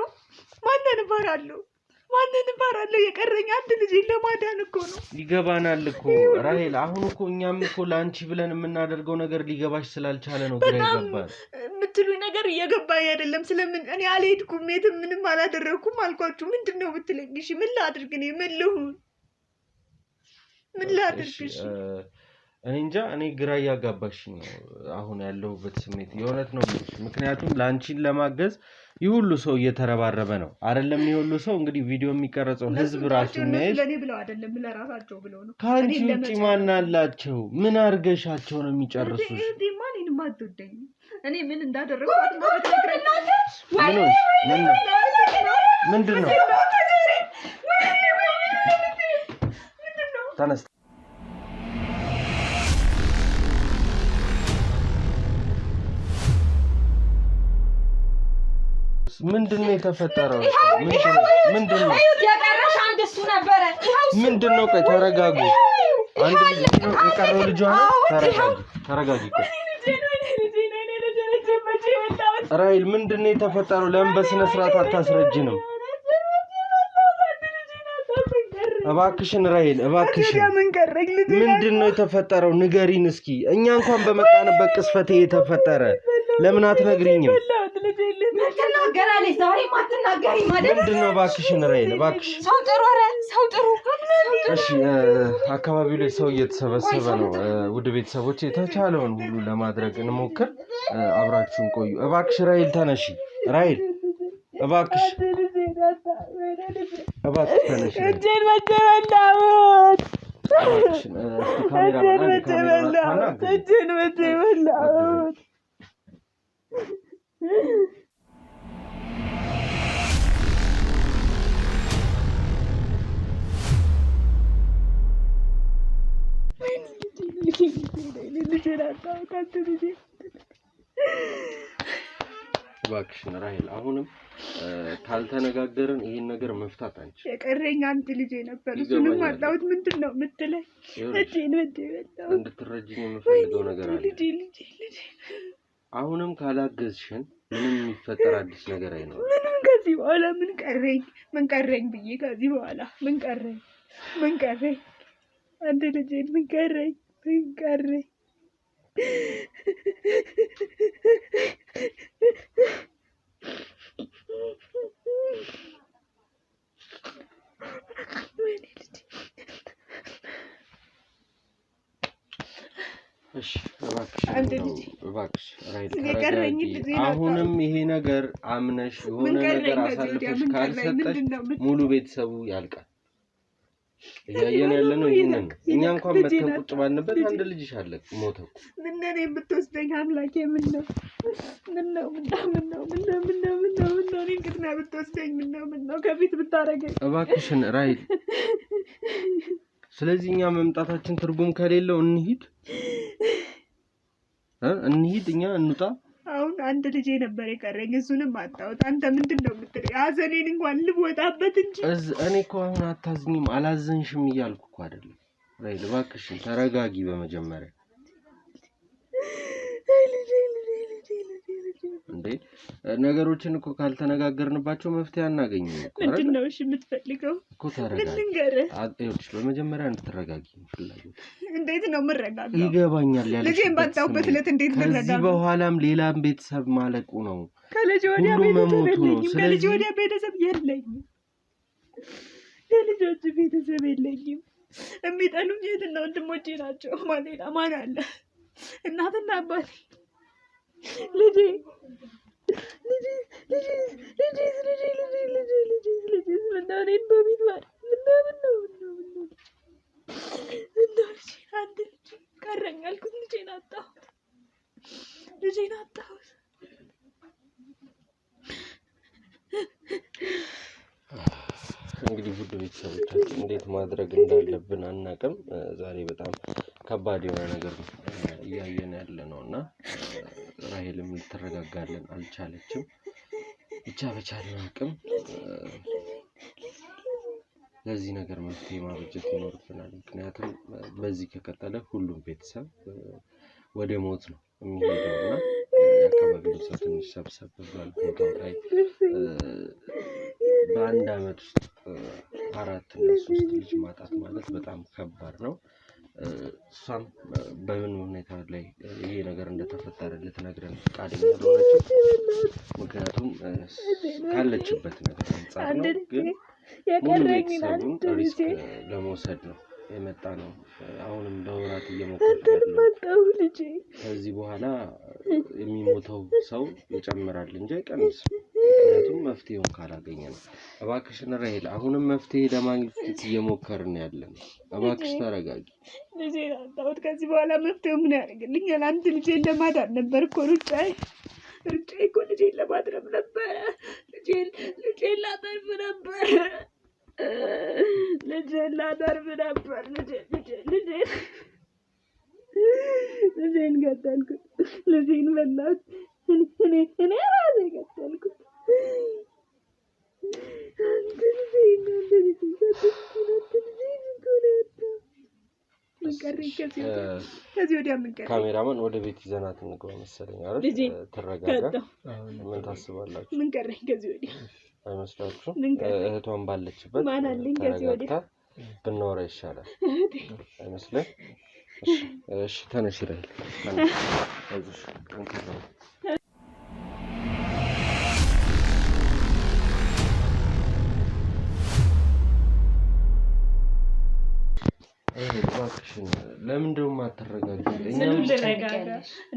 ማንን እፈራለሁ? ማንን እፈራለሁ? የቀረኝ አንድ ልጅ ለማዳን እኮ ነው። ይገባናል እኮ ራሄል። አሁን እኮ እኛም እኮ ለአንቺ ብለን የምናደርገው ነገር ሊገባሽ ስላልቻለ ነው ግራ ይገባል። የምትሉኝ ነገር እየገባኝ አይደለም። ስለምን እኔ አልሄድኩም፣ የትም ምንም አላደረኩም አልኳችሁ። ምንድን ነው ብትለኝ፣ እሺ ምን ላድርግ? እኔ ምን ልሁን? ምን ላድርግ? እሺ እኔ እንጃ። እኔ ግራ እያጋባሽኝ ነው አሁን ያለሁበት ስሜት። የእውነት ነው። ምክንያቱም ለአንቺን ለማገዝ ይህ ሁሉ ሰው እየተረባረበ ነው አይደለም? ይህ ሁሉ ሰው እንግዲህ ቪዲዮ የሚቀረጸው ህዝብ ራሱ የሚያይሽ ለኔ ብለው አይደለም ለራሳቸው ብለው ነው። ከአንቺ ውጪ ማን አላቸው? ምን አርገሻቸው ነው የሚጨርሱሽ? እኔ ማንንም አትወደኝም። እኔ ምን እንዳደረግኩት ነው? ምንድን ነው? ተነስ። ምንድነው የተፈጠረው? ምንድነው የቀረሽ? አንድ እሱ ነበረ። ምንድነው? ቆይ ተረጋጉ። አንድ ልጅ ነው የቀረው። ልጇ ነው። ተረጋጊ። ቆይ ራሄል ምንድነው የተፈጠረው? ለምን በስነ ስርዓት አታስረጅንም? እባክሽን ራሄል እባክሽን። ምንድነው የተፈጠረው? ንገሪን እስኪ። እኛ እንኳን በመጣንበት ቅስፈት የተፈጠረ ለምን አትነግሪኝም? ትናገራለች። ዛሬ ማትናገሪ ማለት ምንድነው? እባክሽን ራሄል እባክሽ። ሰው ጥሩ ሰው ጥሩ። እሺ አካባቢው ላይ ሰው እየተሰበሰበ ነው። ውድ ቤተሰቦች የተቻለውን ሁሉ ለማድረግ እንሞክር። አብራችሁን ቆዩ። እባክሽ ራሄል ተነሺ። ራሄል እባክሽ እባክሽ ተነሺ። እጄን መቼ በላሁት? እጄን መቼ በላሁት? እጄን መቼ በላሁት? እባክሽን ራሄል አሁንም ካልተነጋገርን ይሄን ነገር መፍታት አንችልም። የቀረኝ አንድ ልጅ ነበር። እሱንም አጣሁት። ምንድን ነው የምትለኝ? እጄን መቼ በላሁት? እንድትረጂኝ የምፈልገው ነገር አለ። አሁንም ካላገዝሽን ምንም የሚፈጠር አዲስ ነገር አይኖርም። ምንም ከዚህ በኋላ ምን ቀረኝ ብዬ ከዚህ በኋላ ምን ቀረኝ? አንድ ልጄን ምን ቀረኝ? እሺ እባክሽ ራይድ አሁንም ይሄ ነገር አምነሽ የሆነ ነገር አሳልፈሽ ካልሰጠሽ ሙሉ ቤተሰቡ ያልቃል። እያየን ያለነው ይሄንን እኛ እንኳን መተን ቁጭ ባልንበት አንድ ልጅሽ አለ ሞተው። ምን ነው የምትወስደኝ አምላኬ? ምን ነው እኔን ቅድሚያ ብትወስደኝ? ምን ነው ከፊት ብታረገኝ? እባክሽን ራይድ። ስለዚህ እኛ መምጣታችን ትርጉም ከሌለው እንሂድ፣ እኛ እንውጣ። አሁን አንድ ልጅ ነበር የቀረኝ፣ እሱንም አጣሁት። አንተ ምንድነው የምትለኝ? ሀዘኔን እንኳን ልወጣበት እንጂ። እኔ እኮ አሁን አታዝኝም አላዘንሽም እያልኩ እኮ አይደለም። ራይድ እባክሽን ተረጋጊ በመጀመሪያ። እንዴ ነገሮችን እኮ ካልተነጋገርንባቸው መፍትሄ አናገኝም እኮ። ምንድነው እሺ የምትፈልገው እኮ? ተረጋጊ። ይኸውልሽ በመጀመሪያ እንድትረጋጊ ፍላጎት። እንዴት ነው የምረጋጋው? ይገባኛል ያለሽ ልጄን ባጣሁበት ዕለት እንዴት ልረጋጋ? ከዚህ በኋላም ሌላም ቤተሰብ ማለቁ ነው። ከልጅ ወዲያ ቤተሰብ የለኝም። ከልጅ ወዲያ ቤተሰብ የለኝም። የልጆች ቤተሰብ የለኝም። የሚጠሉኝ እህትና ወንድሞቼ ናቸው። ማን አለ? እናትና አባቴ። ልጄ አንድ ልጅ ቀረኝ አልኩት። ልጄን አጣሁት። እንግዲህ ውድ ቤተሰቦቻችን እንዴት ማድረግ እንዳለብን አናውቅም። ዛሬ በጣም ከባድ የሆነ ነገር ነው እያየን ያለ ነው እና ራሄልም ልትረጋጋልን አልቻለችም። ብቻ በቻልነው አቅም ለዚህ ነገር መፍትሄ ማበጀት ይኖርብናል። ምክንያቱም በዚህ ከቀጠለ ሁሉም ቤተሰብ ወደ ሞት ነው የሚሄደው እና የአካባቢው ሰው ትንሽ ሰብሰብ ብሏል ቦታው ላይ በአንድ አመት ውስጥ 4 እና 3 ልጅ ማጣት ማለት በጣም ከባድ ነው። እሷም በምን ሁኔታ ላይ ይሄ ነገር እንደተፈጠረ ልትነግረን ፈቃደኛ አልሆነችም። ምክንያቱም ካለችበት ነገር አንፃር ነው። ግን ሙሉ ቤተሰቡን ሪስክ ለመውሰድ ነው የመጣ ነው። አሁንም በወራት እየሞከረ ነው። ከዚህ በኋላ የሚሞተው ሰው ይጨምራል እንጂ አይቀንስም። ምክንያቱም መፍትሄውን ካላገኘ ነው። እባክሽን ራሄል አሁንም መፍትሄ ለማግኘት እየሞከርን ያለን። እባክሽ ተረጋጊ። ልጄን አጣሁት። ከዚህ በኋላ መፍትሄው ምን ያደርግልኛል? አንድ ልጄን ለማዳን ነበር እኮ ሩጫዬ እኮ ልጄን ለማድረግ ነበር። ልጄን ላተርፍ ነበር። ልጄን ገደልኩት። ልጄን በላሁት። እኔ ራሴ ገደልኩት። ካሜራማን ወደ ቤት ይዘናት እንግባ መሰለኝ አይደል? ትረጋጋ። ምን ታስባላችሁ? ምን ቀረኝ ከዚህ ወዲያ አይመስላችሁም? እህቷን ባለችበት ተረጋግታ ብናወራ ይሻላል አይመስልም? እሺ ተነሽ ራሄል አይዞሽ እንከራ እባክሽን ለምንድን ነው የማትረጋጊው?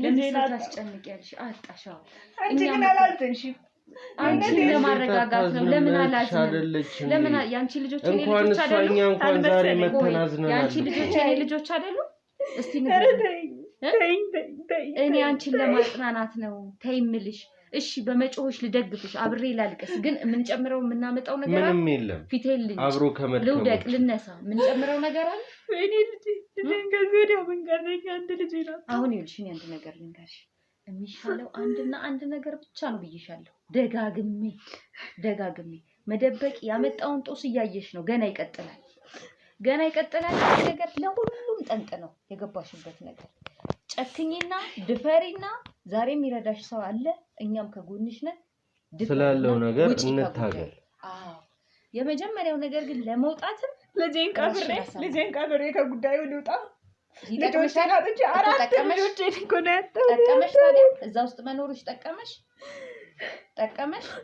ለምን ታስጨንቂያለሽ? አጣሻው አንቺ ግን አላልተንሽም። አንቺ ለማረጋጋት ነው። ለምን አላዝንም? ለምን ያንቺ ልጆች እኔ ልጆች አይደሉ? እንኳን ዛሬ መተናዝነናል። ያንቺ ልጆች እኔ ልጆች አይደሉ? እስቲ ንገሪኝ። እኔ አንቺን ለማጽናናት ነው ተይምልሽ። እሺ በመጮህሽ ልደግፍሽ፣ አብሬ ላልቀስ። ግን የምንጨምረው የምናመጣው ነገር ምንም የለም። ፊቴል ልጅ አብሮ ከመድከሙ ልውደቅ ልነሳ የምንጨምረው ነገር አለ? ወይኔ ልጅ ከዚያ ምን ቀረኝ? አንድ ልጅ ነው። አሁን ይኸውልሽ እኔ አንድ ነገር ልንገርሽ። የሚሻለው አንድ ነገር ብቻ ነው ብዬሻለሁ። ደጋግሜ መደበቅ ያመጣውን ጦስ እያየሽ ነው። ገና ይቀጥላል። ነገር ለሁሉም ጠንቅ ነው የገባሽበት ነገር። ጨክኝና ድፈሪና ዛሬ የሚረዳሽ ሰው አለ። እኛም ከጎንሽ ነን። ስላለው ነገር እንታገል። የመጀመሪያው ነገር ግን ለመውጣትም ልጄን ቀብሬ ከጉዳዩ ልውጣ። ልጆች ታላጥጂ አራት ልጆች እኮ ነው ያጣው። ጠቀመሽ ታዲያ እዛ ውስጥ መኖርሽ ጠቀመሽ?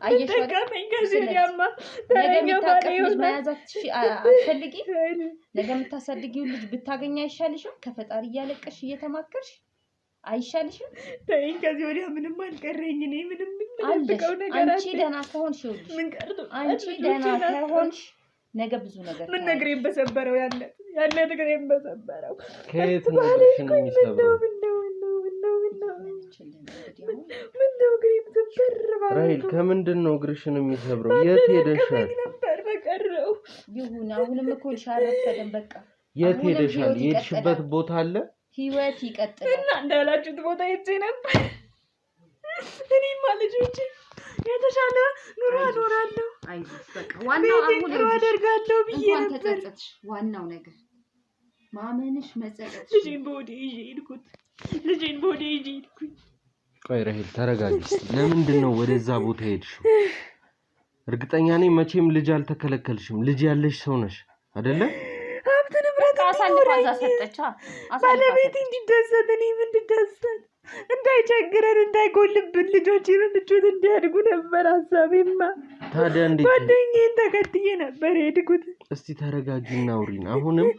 አየሽ ጠቀመኝ። ከዚህ ያማ ነገ የምታቀፊው መያዛት አትፈልጊ? ነገ የምታሳድጊው ልጅ ብታገኝ አይሻልሽም? ከፈጣሪ እያለቀሽ እየተማከርሽ አይሻልሽም? ተይኝ። ከዚህ ወዲያ ምንም አልቀረኝ። እኔ ምንም የምጠብቀው ነገር አለ። አንቺ ደህና ከሆንሽ ምን ቀርቶ? አንቺ ደህና ከሆንሽ ነገ ብዙ ነገር ምን ነገሬን በሰበረው ያለ ነገሬን በሰበረው ከየት ነው የሚሰበረው? ራሄል ከምንድን ነው እግርሽን የሚሰብረው? የት ሄደሻል? ነበር በቀረው ይሁን። አሁንም እኮ ሻረፈደን በቃ። የት ሄደሻል? የሄድሽበት ቦታ አለ? ህይወት ይቀጥላል እና እንዳላችሁት ቦታ ሄጄ ነበር። እኔማ ልጆቼ የተሻለ ኑሮ አኖራለሁ። አይዞሽ በቃ ዋናው አሁን ኑሮ አደርጋለሁ ብዬ ነበር። ተጸጸትሽ። ዋናው ነገር ማመንሽ መጸጸትሽ። ልጄን በወዴ ይዤ ሄድኩት። ቆይ ራሄል ተረጋጊ። ለምንድን ነው ወደዛ ቦታ ሄድሽው? እርግጠኛ ነኝ መቼም ልጅ አልተከለከልሽም። ልጅ ያለሽ ሰው ነሽ አይደለ? ሀብት ንብረት አሳልፋ ሰጠቻ። ባለቤት እንዲደሰት እኔም እንድደሰት፣ እንዳይቸግረን እንዳይጎልብን፣ ልጆች በምቾት እንዲያድጉ ነበር ሀሳቤማ። ታዲያ እንዴት ጓደኛዬን ተከትዬ ነበር የሄድኩት። እስቲ ተረጋጊና አውሪን። አሁንም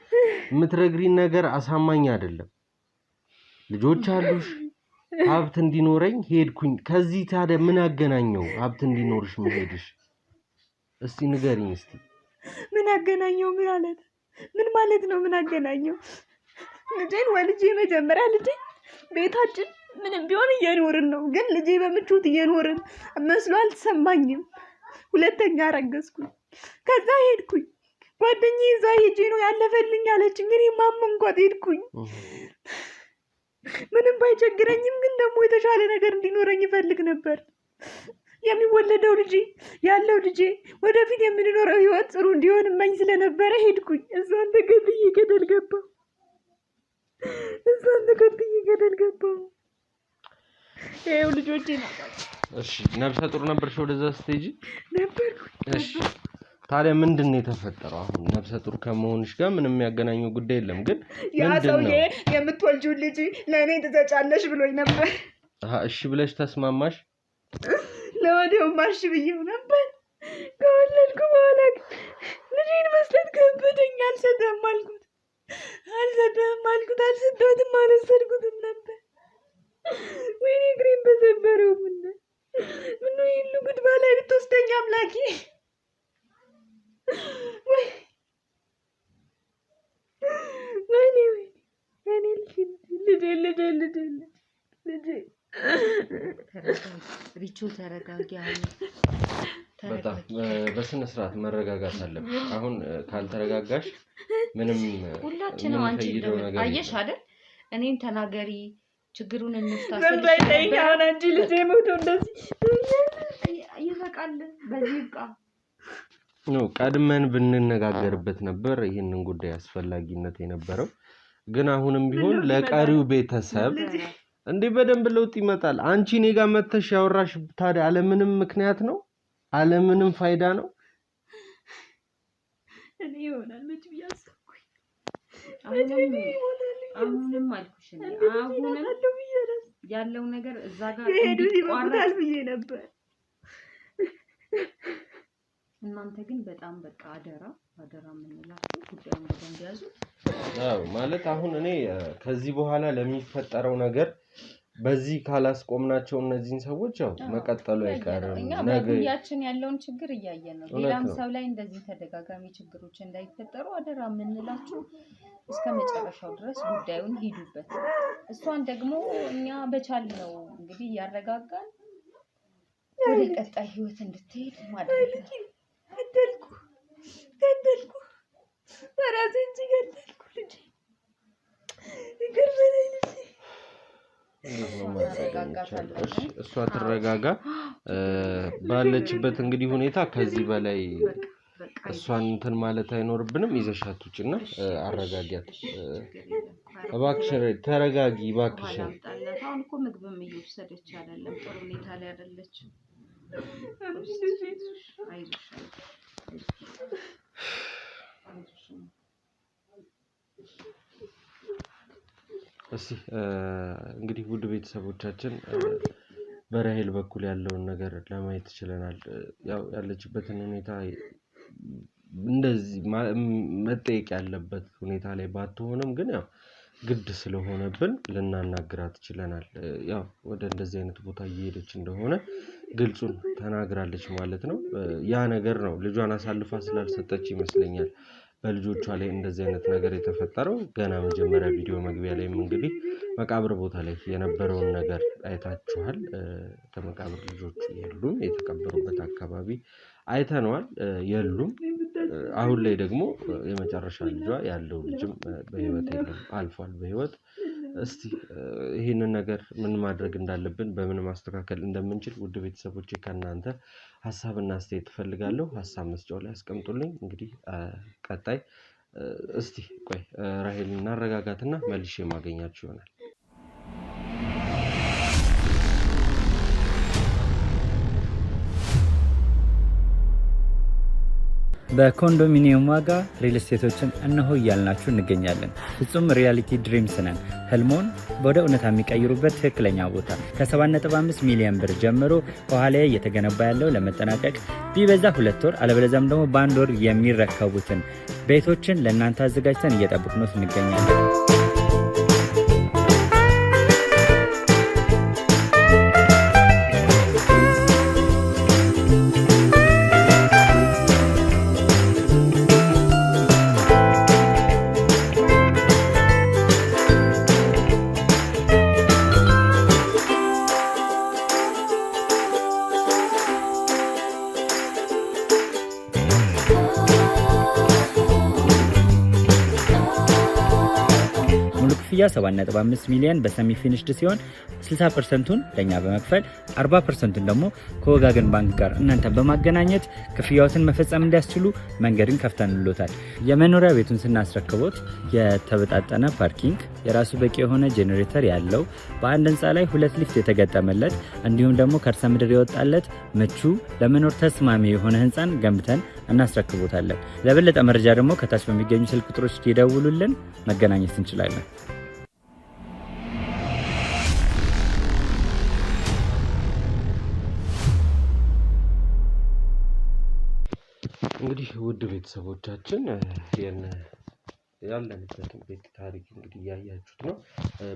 የምትነግሪን ነገር አሳማኝ አይደለም። ልጆች አሉሽ፣ ሀብት እንዲኖረኝ ሄድኩኝ። ከዚህ ታዲያ ምን አገናኘው ሀብት እንዲኖርሽ መሄድሽ? እስቲ ንገሪኝ። እስቲ ምን አገናኘው? ምን ማለት ነው? ምን አገናኘው? ልጄን ወልጄ መጀመሪያ ልጄ ቤታችን ምንም ቢሆን እየኖርን ነው፣ ግን ልጄ በምቾት እየኖርን መስሎ አልተሰማኝም። ሁለተኛ አረገዝኩኝ። ከዛ ሄድኩኝ። ጓደኛዬ እዛ ሄጄ ነው ያለፈልኝ አለችኝ። እኔ ማመንኳት ሄድኩኝ። ምንም ባይቸግረኝም ግን ደግሞ የተሻለ ነገር እንዲኖረኝ ይፈልግ ነበር። የሚወለደው ልጄ ያለው ልጄ ወደፊት የምንኖረው ህይወት ጥሩ እንዲሆን እመኝ ስለነበረ ሄድኩኝ። እሷን ተከትዬ ገደል ገባሁ። ይኸው ልጆቼ ናቸው። እሺ ነፍሰ ጡር ነበርሽ ወደዛ ስትሄጂ? ነበርኩ። እሺ ታዲያ ምንድን ነው የተፈጠረው? አሁን ነፍሰ ጡር ከመሆንሽ ጋር ምንም የሚያገናኘው ጉዳይ የለም፣ ግን ያ ሰውዬ የምትወልጂውን ልጅ ለእኔ ትሰጫለሽ ብሎኝ ነበር። እሺ ብለሽ ተስማማሽ? ለወዲያው ማሽ ብዬው ነበር። ከወለድኩ በኋላ ልጄን መስጠት ከበደኝ። አልሰጠህም አልኩት። አልሰጠሁትም፣ አልወሰድኩትም ነበር። ወይኔ እግሬን በሰበረው። ምነው ይህን ጉድ ባላይ ብትወስደኝ አምላኬ። ወይኔ ልጄ ሪቾ ተረጋጊ። በጣም በስነ ስርዓት መረጋጋት አለብሽ። አሁን ካልተረጋጋሽ ምንም ሁላችንም አንቺ አየሽ አይደል? እኔን ተናገሪ፣ ችግሩን እንፍታ። ስለዚህ አሁን አንቺ ልጄ ሞቶ እንደዚህ ይበቃል፣ በዚህ ይብቃ። ቀድመን ብንነጋገርበት ነበር ይህንን ጉዳይ አስፈላጊነት የነበረው። ግን አሁንም ቢሆን ለቀሪው ቤተሰብ እንዴ በደንብ ለውጥ ይመጣል። አንቺ እኔ ጋር መተሽ ያወራሽ ታዲያ አለምንም ምክንያት ነው? አለምንም ፋይዳ ነው? እኔ ይሆናል መች ቢያስኩኝ አሁንም አልኩሽ አሁንም ያለው ነገር እዛ ጋር ሄዱት ይመጣል ብዬ ነበር። እናንተ ግን በጣም በቃ አደራ የምንላችሁ ጉዳዩን በደንብ ያዙ። አዎ ማለት አሁን እኔ ከዚህ በኋላ ለሚፈጠረው ነገር በዚህ ካላስቆምናቸው እነዚህን ሰዎች ያው መቀጠሉ አይቀርም። እኛ በጉያችን ያለውን ችግር እያየን ነው። ሌላም ሰው ላይ እንደዚህ ተደጋጋሚ ችግሮች እንዳይፈጠሩ አደራ የምንላችሁ እስከ መጨረሻው ድረስ ጉዳዩን ሂዱበት። እሷን ደግሞ እኛ በቻልነው እንግዲህ ያረጋጋን ወደ ቀጣይ ህይወት እንድትሄድ ማድረግ ነው። ገደልኩ በራሴ እንጂ ገደልኩ ልጄ። ይገርመኝ ልጄ። እሷ ትረጋጋ ባለችበት እንግዲህ ሁኔታ። ከዚህ በላይ እሷን እንትን ማለት አይኖርብንም። ይዘሻት ውጭና አረጋጊያት እባክሽን። ተረጋጊ እባክሽን። አሁን እኮ ምግብም እየወሰደች አይደለም፣ ጥሩ ሁኔታ ላይ አይደለችም። እስቲ እንግዲህ ውድ ቤተሰቦቻችን በራሄል በኩል ያለውን ነገር ለማየት ችለናል። ያው ያለችበትን ሁኔታ እንደዚህ መጠየቅ ያለበት ሁኔታ ላይ ባትሆንም ግን ያው ግድ ስለሆነብን ልናናግራት ችለናል። ያው ወደ እንደዚህ አይነት ቦታ እየሄደች እንደሆነ ግልጹን ተናግራለች ማለት ነው። ያ ነገር ነው ልጇን አሳልፋ ስላልሰጠች ይመስለኛል በልጆቿ ላይ እንደዚህ አይነት ነገር የተፈጠረው። ገና መጀመሪያ ቪዲዮ መግቢያ ላይም እንግዲህ መቃብር ቦታ ላይ የነበረውን ነገር አይታችኋል። ከመቃብር ልጆቹ የሉም፣ የተቀበሩበት አካባቢ አይተነዋል፣ የሉም። አሁን ላይ ደግሞ የመጨረሻ ልጇ ያለው ልጅም በህይወት የለም፣ አልፏል በህይወት። እስቲ ይህንን ነገር ምን ማድረግ እንዳለብን በምን ማስተካከል እንደምንችል ውድ ቤተሰቦቼ ከእናንተ ሀሳብና አስተያየት እፈልጋለሁ። ሀሳብ መስጫው ላይ አስቀምጡልኝ። እንግዲህ ቀጣይ እስቲ ቆይ ራሄልን እናረጋጋትና መልሼ ማገኛችሁ ይሆናል። በኮንዶሚኒየም ዋጋ ሪል ስቴቶችን እነሆ እያልናችሁ እንገኛለን። ፍጹም ሪያሊቲ ድሪምስ ነን። ህልሞን ወደ እውነታ የሚቀይሩበት ትክክለኛ ቦታ ከ7.5 ሚሊዮን ብር ጀምሮ ከኋላ እየተገነባ ያለው ለመጠናቀቅ ቢበዛ 2 ወር አለበለዚያም ደግሞ በ1 ወር የሚረከቡትን ቤቶችን ለእናንተ አዘጋጅተን እየጠበቅን እንገኛለን። ክፍያ 7.5 ሚሊዮን በሰሚ ፊኒሽድ ሲሆን 60%ቱን ለኛ በመክፈል 40%ቱን ደግሞ ከወጋገን ባንክ ጋር እናንተ በማገናኘት ክፍያዎትን መፈጸም እንዲያስችሉ መንገድን ከፍተንልዎታል። የመኖሪያ ቤቱን ስናስረክቦት የተበጣጠነ ፓርኪንግ፣ የራሱ በቂ የሆነ ጄኔሬተር ያለው በአንድ ህንፃ ላይ 2 ሊፍት የተገጠመለት እንዲሁም ደግሞ ከርሰ ምድር የወጣለት ምቹ ለመኖር ተስማሚ የሆነ ህንፃን ገንብተን እናስረክቦታለን። ለበለጠ መረጃ ደግሞ ከታች በሚገኙ ስልክ ቁጥሮች ይደውሉልን፣ መገናኘት እንችላለን። እንግዲህ ውድ ቤተሰቦቻችን ያለንበትን ቤት ታሪክ እንግዲህ እያያችሁት ነው።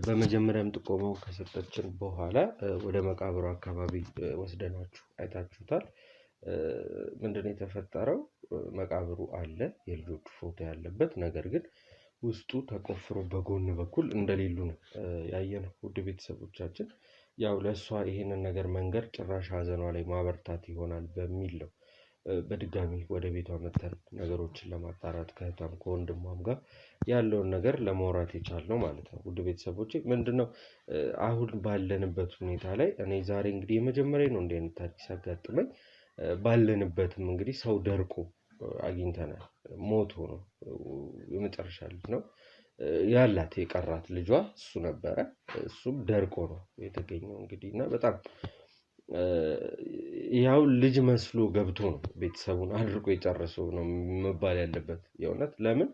በመጀመሪያም ጥቆማው ከሰጠችን በኋላ ወደ መቃብሩ አካባቢ ወስደናችሁ አይታችሁታል። ምንድነው የተፈጠረው? መቃብሩ አለ፣ የልጆቹ ፎቶ ያለበት፣ ነገር ግን ውስጡ ተቆፍሮ በጎን በኩል እንደሌሉ ነው ያየነው። ውድ ቤተሰቦቻችን ያው ለእሷ ይሄንን ነገር መንገር ጭራሽ ሀዘኗ ላይ ማበርታት ይሆናል በሚል ነው በድጋሚ ወደ ቤቷ መተን ነገሮችን ለማጣራት ከእህቷም ከወንድሟም ጋር ያለውን ነገር ለማውራት የቻልነው ማለት ነው። ውድ ቤተሰቦቼ ምንድነው አሁን ባለንበት ሁኔታ ላይ እኔ ዛሬ እንግዲህ የመጀመሪያ ነው እንዲህ አይነት ታሪክ ሲያጋጥመኝ። ባለንበትም እንግዲህ ሰው ደርቆ አግኝተናል። ሞቶ ነው፣ የመጨረሻ ልጅ ነው ያላት፣ የቀራት ልጇ እሱ ነበረ። እሱም ደርቆ ነው የተገኘው እንግዲህ እና በጣም ያው ልጅ መስሎ ገብቶ ነው ቤተሰቡን አድርጎ የጨረሰው ነው መባል ያለበት። የእውነት ለምን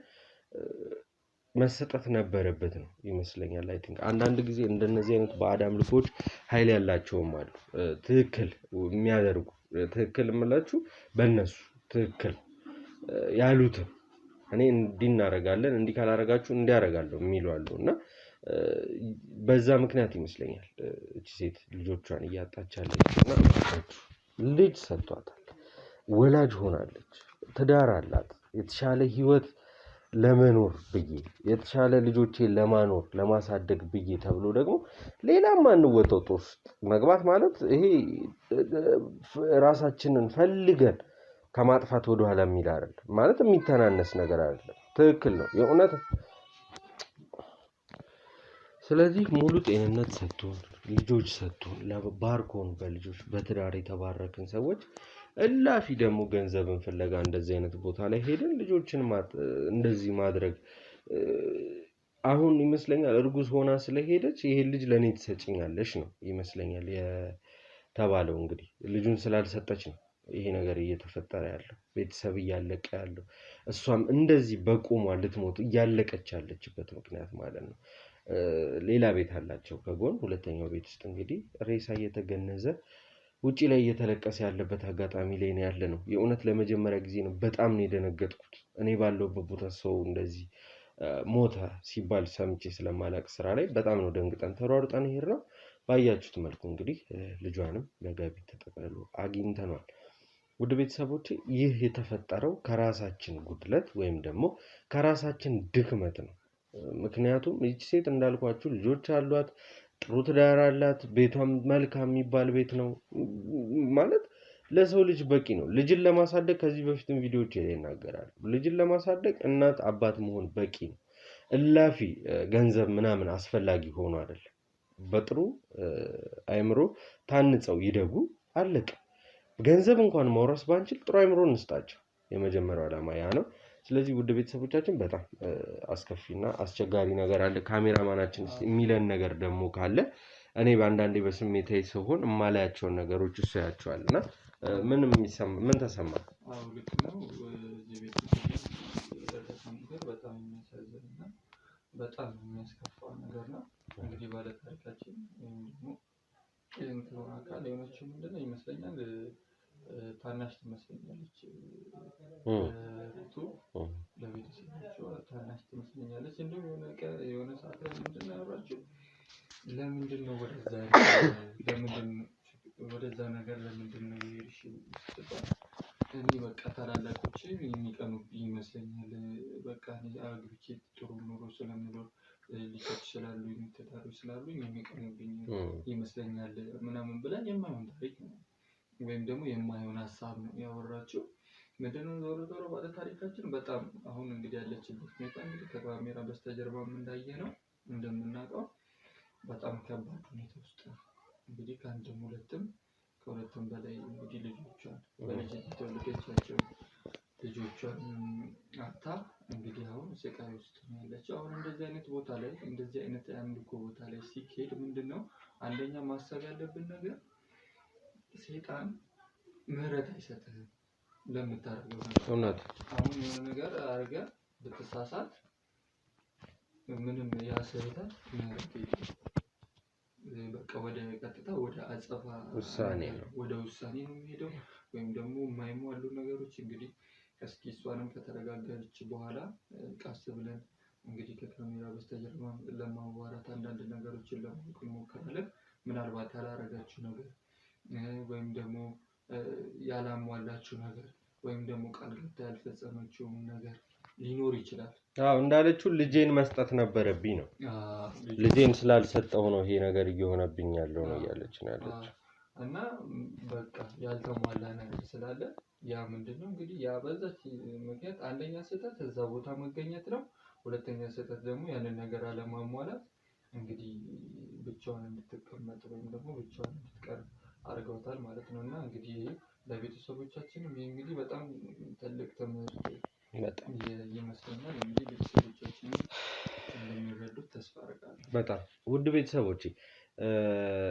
መሰጠት ነበረበት ነው ይመስለኛል። አይ ቲንክ አንዳንድ ጊዜ እንደነዚህ አይነት በአዳም ልፎች ኃይል ያላቸውም አሉ፣ ትክክል የሚያደርጉ ትክክል የምላችሁ በእነሱ ትክክል ያሉትን እኔ እንዲህ እናደርጋለን እንዲህ ካላደረጋችሁ እንዲያደርጋለሁ የሚሉ አሉ እና በዛ ምክንያት ይመስለኛል እቺ ሴት ልጆቿን እያጣች ያለችና ልጅ ሰጥቷታል፣ ወላጅ ሆናለች፣ ትዳር አላት፣ የተሻለ ህይወት ለመኖር ብዬ የተሻለ ልጆቼን ለማኖር ለማሳደግ ብዬ ተብሎ ደግሞ ሌላም አንወጣው ጦር ውስጥ መግባት ማለት ይሄ ራሳችንን ፈልገን ከማጥፋት ወደ ኋላ የሚል አይደለም ማለት የሚተናነስ ነገር አይደለም። ትክክል ነው የእውነት። ስለዚህ ሙሉ ጤንነት ሰጥቶን ልጆች ሰጥቶን ለባርኮን በልጆች በትዳር የተባረክን ሰዎች እላፊ ደግሞ ገንዘብን ፍለጋ እንደዚህ አይነት ቦታ ላይ ሄደን ልጆችን እንደዚህ ማድረግ አሁን ይመስለኛል እርጉዝ ሆና ስለሄደች ይሄ ልጅ ለኔ ትሰጪኛለሽ ነው ይመስለኛል የተባለው። እንግዲህ ልጁን ስላልሰጠች ነው ይሄ ነገር እየተፈጠረ ያለው፣ ቤተሰብ እያለቀ ያለው፣ እሷም እንደዚህ በቁሟ ልትሞት እያለቀች ያለችበት ምክንያት ማለት ነው። ሌላ ቤት አላቸው ከጎን፣ ሁለተኛው ቤት ውስጥ እንግዲህ ሬሳ እየተገነዘ ውጪ ላይ እየተለቀሰ ያለበት አጋጣሚ ላይ ነው ያለ ነው። የእውነት ለመጀመሪያ ጊዜ ነው በጣም ነው የደነገጥኩት። እኔ ባለውበት ቦታ ሰው እንደዚህ ሞተ ሲባል ሰምቼ ስለማላቅ ስራ ላይ በጣም ነው ደንግጠን ተሯሩጠን ሄድነው። ባያችሁት መልኩ እንግዲህ ልጇንም በገቢ ተጠቅልሎ አግኝተናል። ውድ ቤተሰቦቼ ይህ የተፈጠረው ከራሳችን ጉድለት ወይም ደግሞ ከራሳችን ድክመት ነው። ምክንያቱም ይህች ሴት እንዳልኳችሁ ልጆች አሏት፣ ጥሩ ትዳር አላት፣ ቤቷም መልካም የሚባል ቤት ነው ማለት ለሰው ልጅ በቂ ነው። ልጅን ለማሳደግ ከዚህ በፊትም ቪዲዮዎች ላይ ይናገራሉ። ልጅን ለማሳደግ እናት አባት መሆን በቂ ነው። እላፊ ገንዘብ ምናምን አስፈላጊ ሆኖ አይደለም። በጥሩ አይምሮ ታንጸው ይደጉ፣ አለቀ። ገንዘብ እንኳን ማውረስ ባንችል ጥሩ አይምሮ እንስጣቸው። የመጀመሪያው ዓላማ ያ ነው። ስለዚህ ውድ ቤተሰቦቻችን በጣም አስከፊና አስቸጋሪ ነገር አለ። ካሜራማናችን የሚለን ነገር ደግሞ ካለ እኔ በአንዳንዴ በስሜታዊ ስሆን የማላያቸውን ነገሮች እሱ ያያቸዋልና ምን ተሰማ? አዎ ልክ ነው። እዚህ ቤት ነገር በጣም የሚያሳዝንና በጣም የሚያስከፋ ነገር ነው። እንግዲህ ባለ ታሪካችን ወይም ደግሞ የምትሆን አካል የሆነችው ምንድነው ይመስለኛል ታናሽ ትመስለኛለች። ለቤተሰቦቿ ታናሽ ትመስለኛለች። እንዲሁም የሆነ ሰዓት ላይ ምንድን ነው ያወራችው? ለምንድን ነው ወደዛ ነገር ለምንድን ነው የሄድሽው ስትባል እኔ በቃ ታላላቆቼ የሚቀኑብኝ ይመስለኛል። በቃ እኔ አግብቼ ጥሩ ኑሮ ስለምኖር ልጆች ስላሉኝ ትዳሮች ስላሉኝ የሚቀኑብኝ ይመስለኛል ምናምን ብለን የማይሆን ታሪክ ነው ወይም ደግሞ የማይሆን ሀሳብ ነው ያወራችው። ምንድነው ዞሮ ዞሮ ባለ ታሪካችን በጣም አሁን እንግዲህ ያለችበት ሁኔታ እንግዲህ ከካሜራ በስተጀርባም እንዳየ ነው እንደምናውቀው በጣም ከባድ ሁኔታ ውስጥ ነው። እንግዲህ ከአንድም ሁለትም ከሁለትም በላይ እንግዲህ ልጆቿን በልጅነት የተወለደቻቸው ልጆቿን አታ እንግዲህ አሁን ስቃይ ውስጥ ነው ያለችው። አሁን እንደዚህ አይነት ቦታ ላይ እንደዚህ አይነት አምልኮ ቦታ ላይ ሲኬድ ምንድነው አንደኛ ማሰብ ያለብን ነገር ሰይጣን ምህረት አይሰጥህም ለምታደርገው ነገር። እውነት አሁን የሆነ ነገር አድርገህ ብትሳሳት ምንም ያ ስህተት ምህረት የለውም። በቃ ወደ ቀጥታ ወደ አጸፋ ውሳኔ ነው ወደ ውሳኔ ነው የሚሄደው። ወይም ደግሞ የማይሟሉ ነገሮች እንግዲህ እስኪ እሷንም ከተረጋጋች በኋላ ቀስ ብለን እንግዲህ ከካሜራ በስተጀርባ ለማዋራት አንዳንድ ነገሮችን ለማወቅ እንሞክራለን። ምናልባት ያላረጋችው ነገር ወይም ደግሞ ያላሟላችው ነገር ወይም ደግሞ ቃል ገብታ ያልፈጸመችው ነገር ሊኖር ይችላል። አዎ እንዳለችው ልጄን መስጠት ነበረብኝ ነው። ልጄን ስላልሰጠው ነው ይሄ ነገር እየሆነብኝ ያለው ነው እያለች ነው ያለችው። እና በቃ ያልተሟላ ነገር ስላለ ያ ምንድነው እንግዲህ ያ በዛች ምክንያት አንደኛ ስህተት እዛ ቦታ መገኘት ነው። ሁለተኛ ስህተት ደግሞ ያንን ነገር አለማሟላት እንግዲህ ብቻዋን እንድትቀመጥ ወይም ደግሞ ብቻዋን እንድትቀር አድርገውታል ማለት ነው። እና እንግዲህ ለቤተሰቦቻችንም ይሄ እንግዲህ በጣም ትልቅ ትምህርት ይመስለኛል። እንግዲህ ቤተሰቦቻችንም እንደሚረዱት ተስፋ አደርጋለሁ። በጣም ውድ ቤተሰቦቼ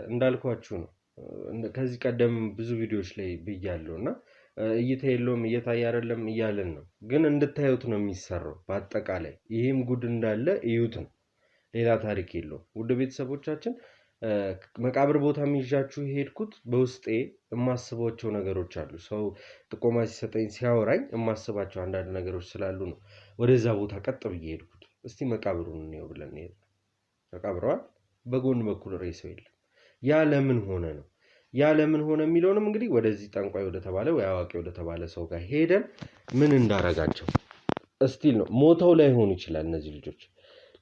እንዳልኳችሁ ነው። ከዚህ ቀደም ብዙ ቪዲዮዎች ላይ ብያለሁ እና እይታ የለውም እየታየ አይደለም እያልን ነው፣ ግን እንድታዩት ነው የሚሰራው። በአጠቃላይ ይህም ጉድ እንዳለ እዩት ነው፣ ሌላ ታሪክ የለውም። ውድ ቤተሰቦቻችን መቃብር ቦታ ይዣችሁ የሄድኩት በውስጤ የማስባቸው ነገሮች አሉ። ሰው ጥቆማ ሲሰጠኝ ሲያወራኝ የማስባቸው አንዳንድ ነገሮች ስላሉ ነው ወደዛ ቦታ ቀጥ ብዬ ሄድኩት። እስቲ መቃብሩን እንየው ብለን ሄድ ተቀብረዋል። በጎን በኩል ሬሳው የለም። ያ ለምን ሆነ ነው? ያ ለምን ሆነ የሚለውንም እንግዲህ ወደዚህ ጠንቋይ ወደ ተባለ ወይ አዋቂ ወደ ተባለ ሰው ጋር ሄደን ምን እንዳረጋቸው እስቲል ነው ሞተው ላይሆን ይችላል። እነዚህ ልጆች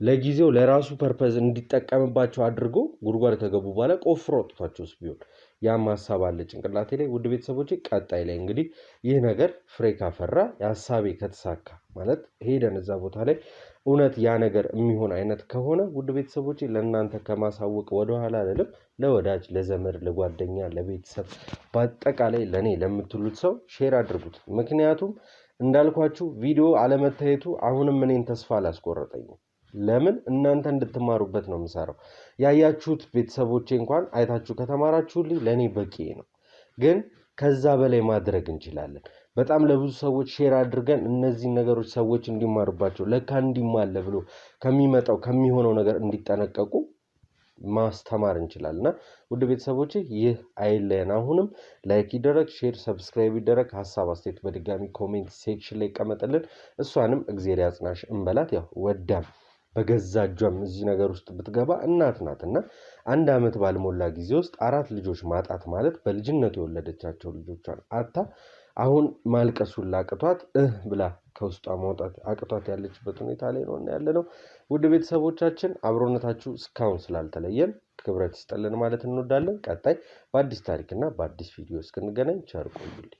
ለጊዜው ለራሱ ፐርፐዝ እንዲጠቀምባቸው አድርጎ ጉድጓድ ከገቡ በኋላ ቆፍሮ አውጥቷቸውስ ቢሆን ያም ሐሳብ አለ ጭንቅላቴ ላይ። ውድ ቤተሰቦቼ ቀጣይ ላይ እንግዲህ ይህ ነገር ፍሬ ካፈራ የሐሳቤ ከተሳካ ማለት ሄደን እዛ ቦታ ላይ እውነት ያ ነገር የሚሆን አይነት ከሆነ ውድ ቤተሰቦቼ ለእናንተ ከማሳወቅ ወደኋላ አይደለም። ለወዳጅ ለዘመድ ለጓደኛ ለቤተሰብ በአጠቃላይ ለኔ ለምትሉት ሰው ሼር አድርጉት። ምክንያቱም እንዳልኳችሁ ቪዲዮ አለመታየቱ አሁንም እኔን ተስፋ አላስቆረጠኝም። ለምን እናንተ እንድትማሩበት ነው የምሰራው። ያያችሁት ቤተሰቦቼ እንኳን አይታችሁ ከተማራችሁልኝ ለኔ በቂ ነው። ግን ከዛ በላይ ማድረግ እንችላለን። በጣም ለብዙ ሰዎች ሼር አድርገን እነዚህ ነገሮች ሰዎች እንዲማሩባቸው ለካ እንዲማለ ብሎ ከሚመጣው ከሚሆነው ነገር እንዲጠነቀቁ ማስተማር እንችላልና ውድ ቤተሰቦቼ ይህ አይለየን። አሁንም ላይክ ይደረግ፣ ሼር፣ ሰብስክራይብ ይደረግ። ሐሳብ አስተያየት በድጋሚ ኮሜንት ሴክሽን ላይ ይቀመጥልን። እሷንም እግዚአብሔር ያጽናሽ እንበላት። ያው ወዳም በገዛ እጇም እዚህ ነገር ውስጥ ብትገባ እናት ናትና 1 ዓመት ባልሞላ ጊዜ ውስጥ 4 ልጆች ማጣት ማለት በልጅነቱ የወለደቻቸው ልጆቿን አታ አሁን ማልቀሱን ላቅቷት ብላ ከውስጧ ማውጣት አቅቷት ያለችበት ሁኔታ ላይ ነው ያለነው። ውድ ቤተሰቦቻችን አብሮነታችሁ እስካሁን ስላልተለየን ክብረት ይስጥልን ማለት እንወዳለን። ቀጣይ በአዲስ ታሪክና በአዲስ ቪዲዮ እስክንገናኝ ቸር ቆዩልኝ።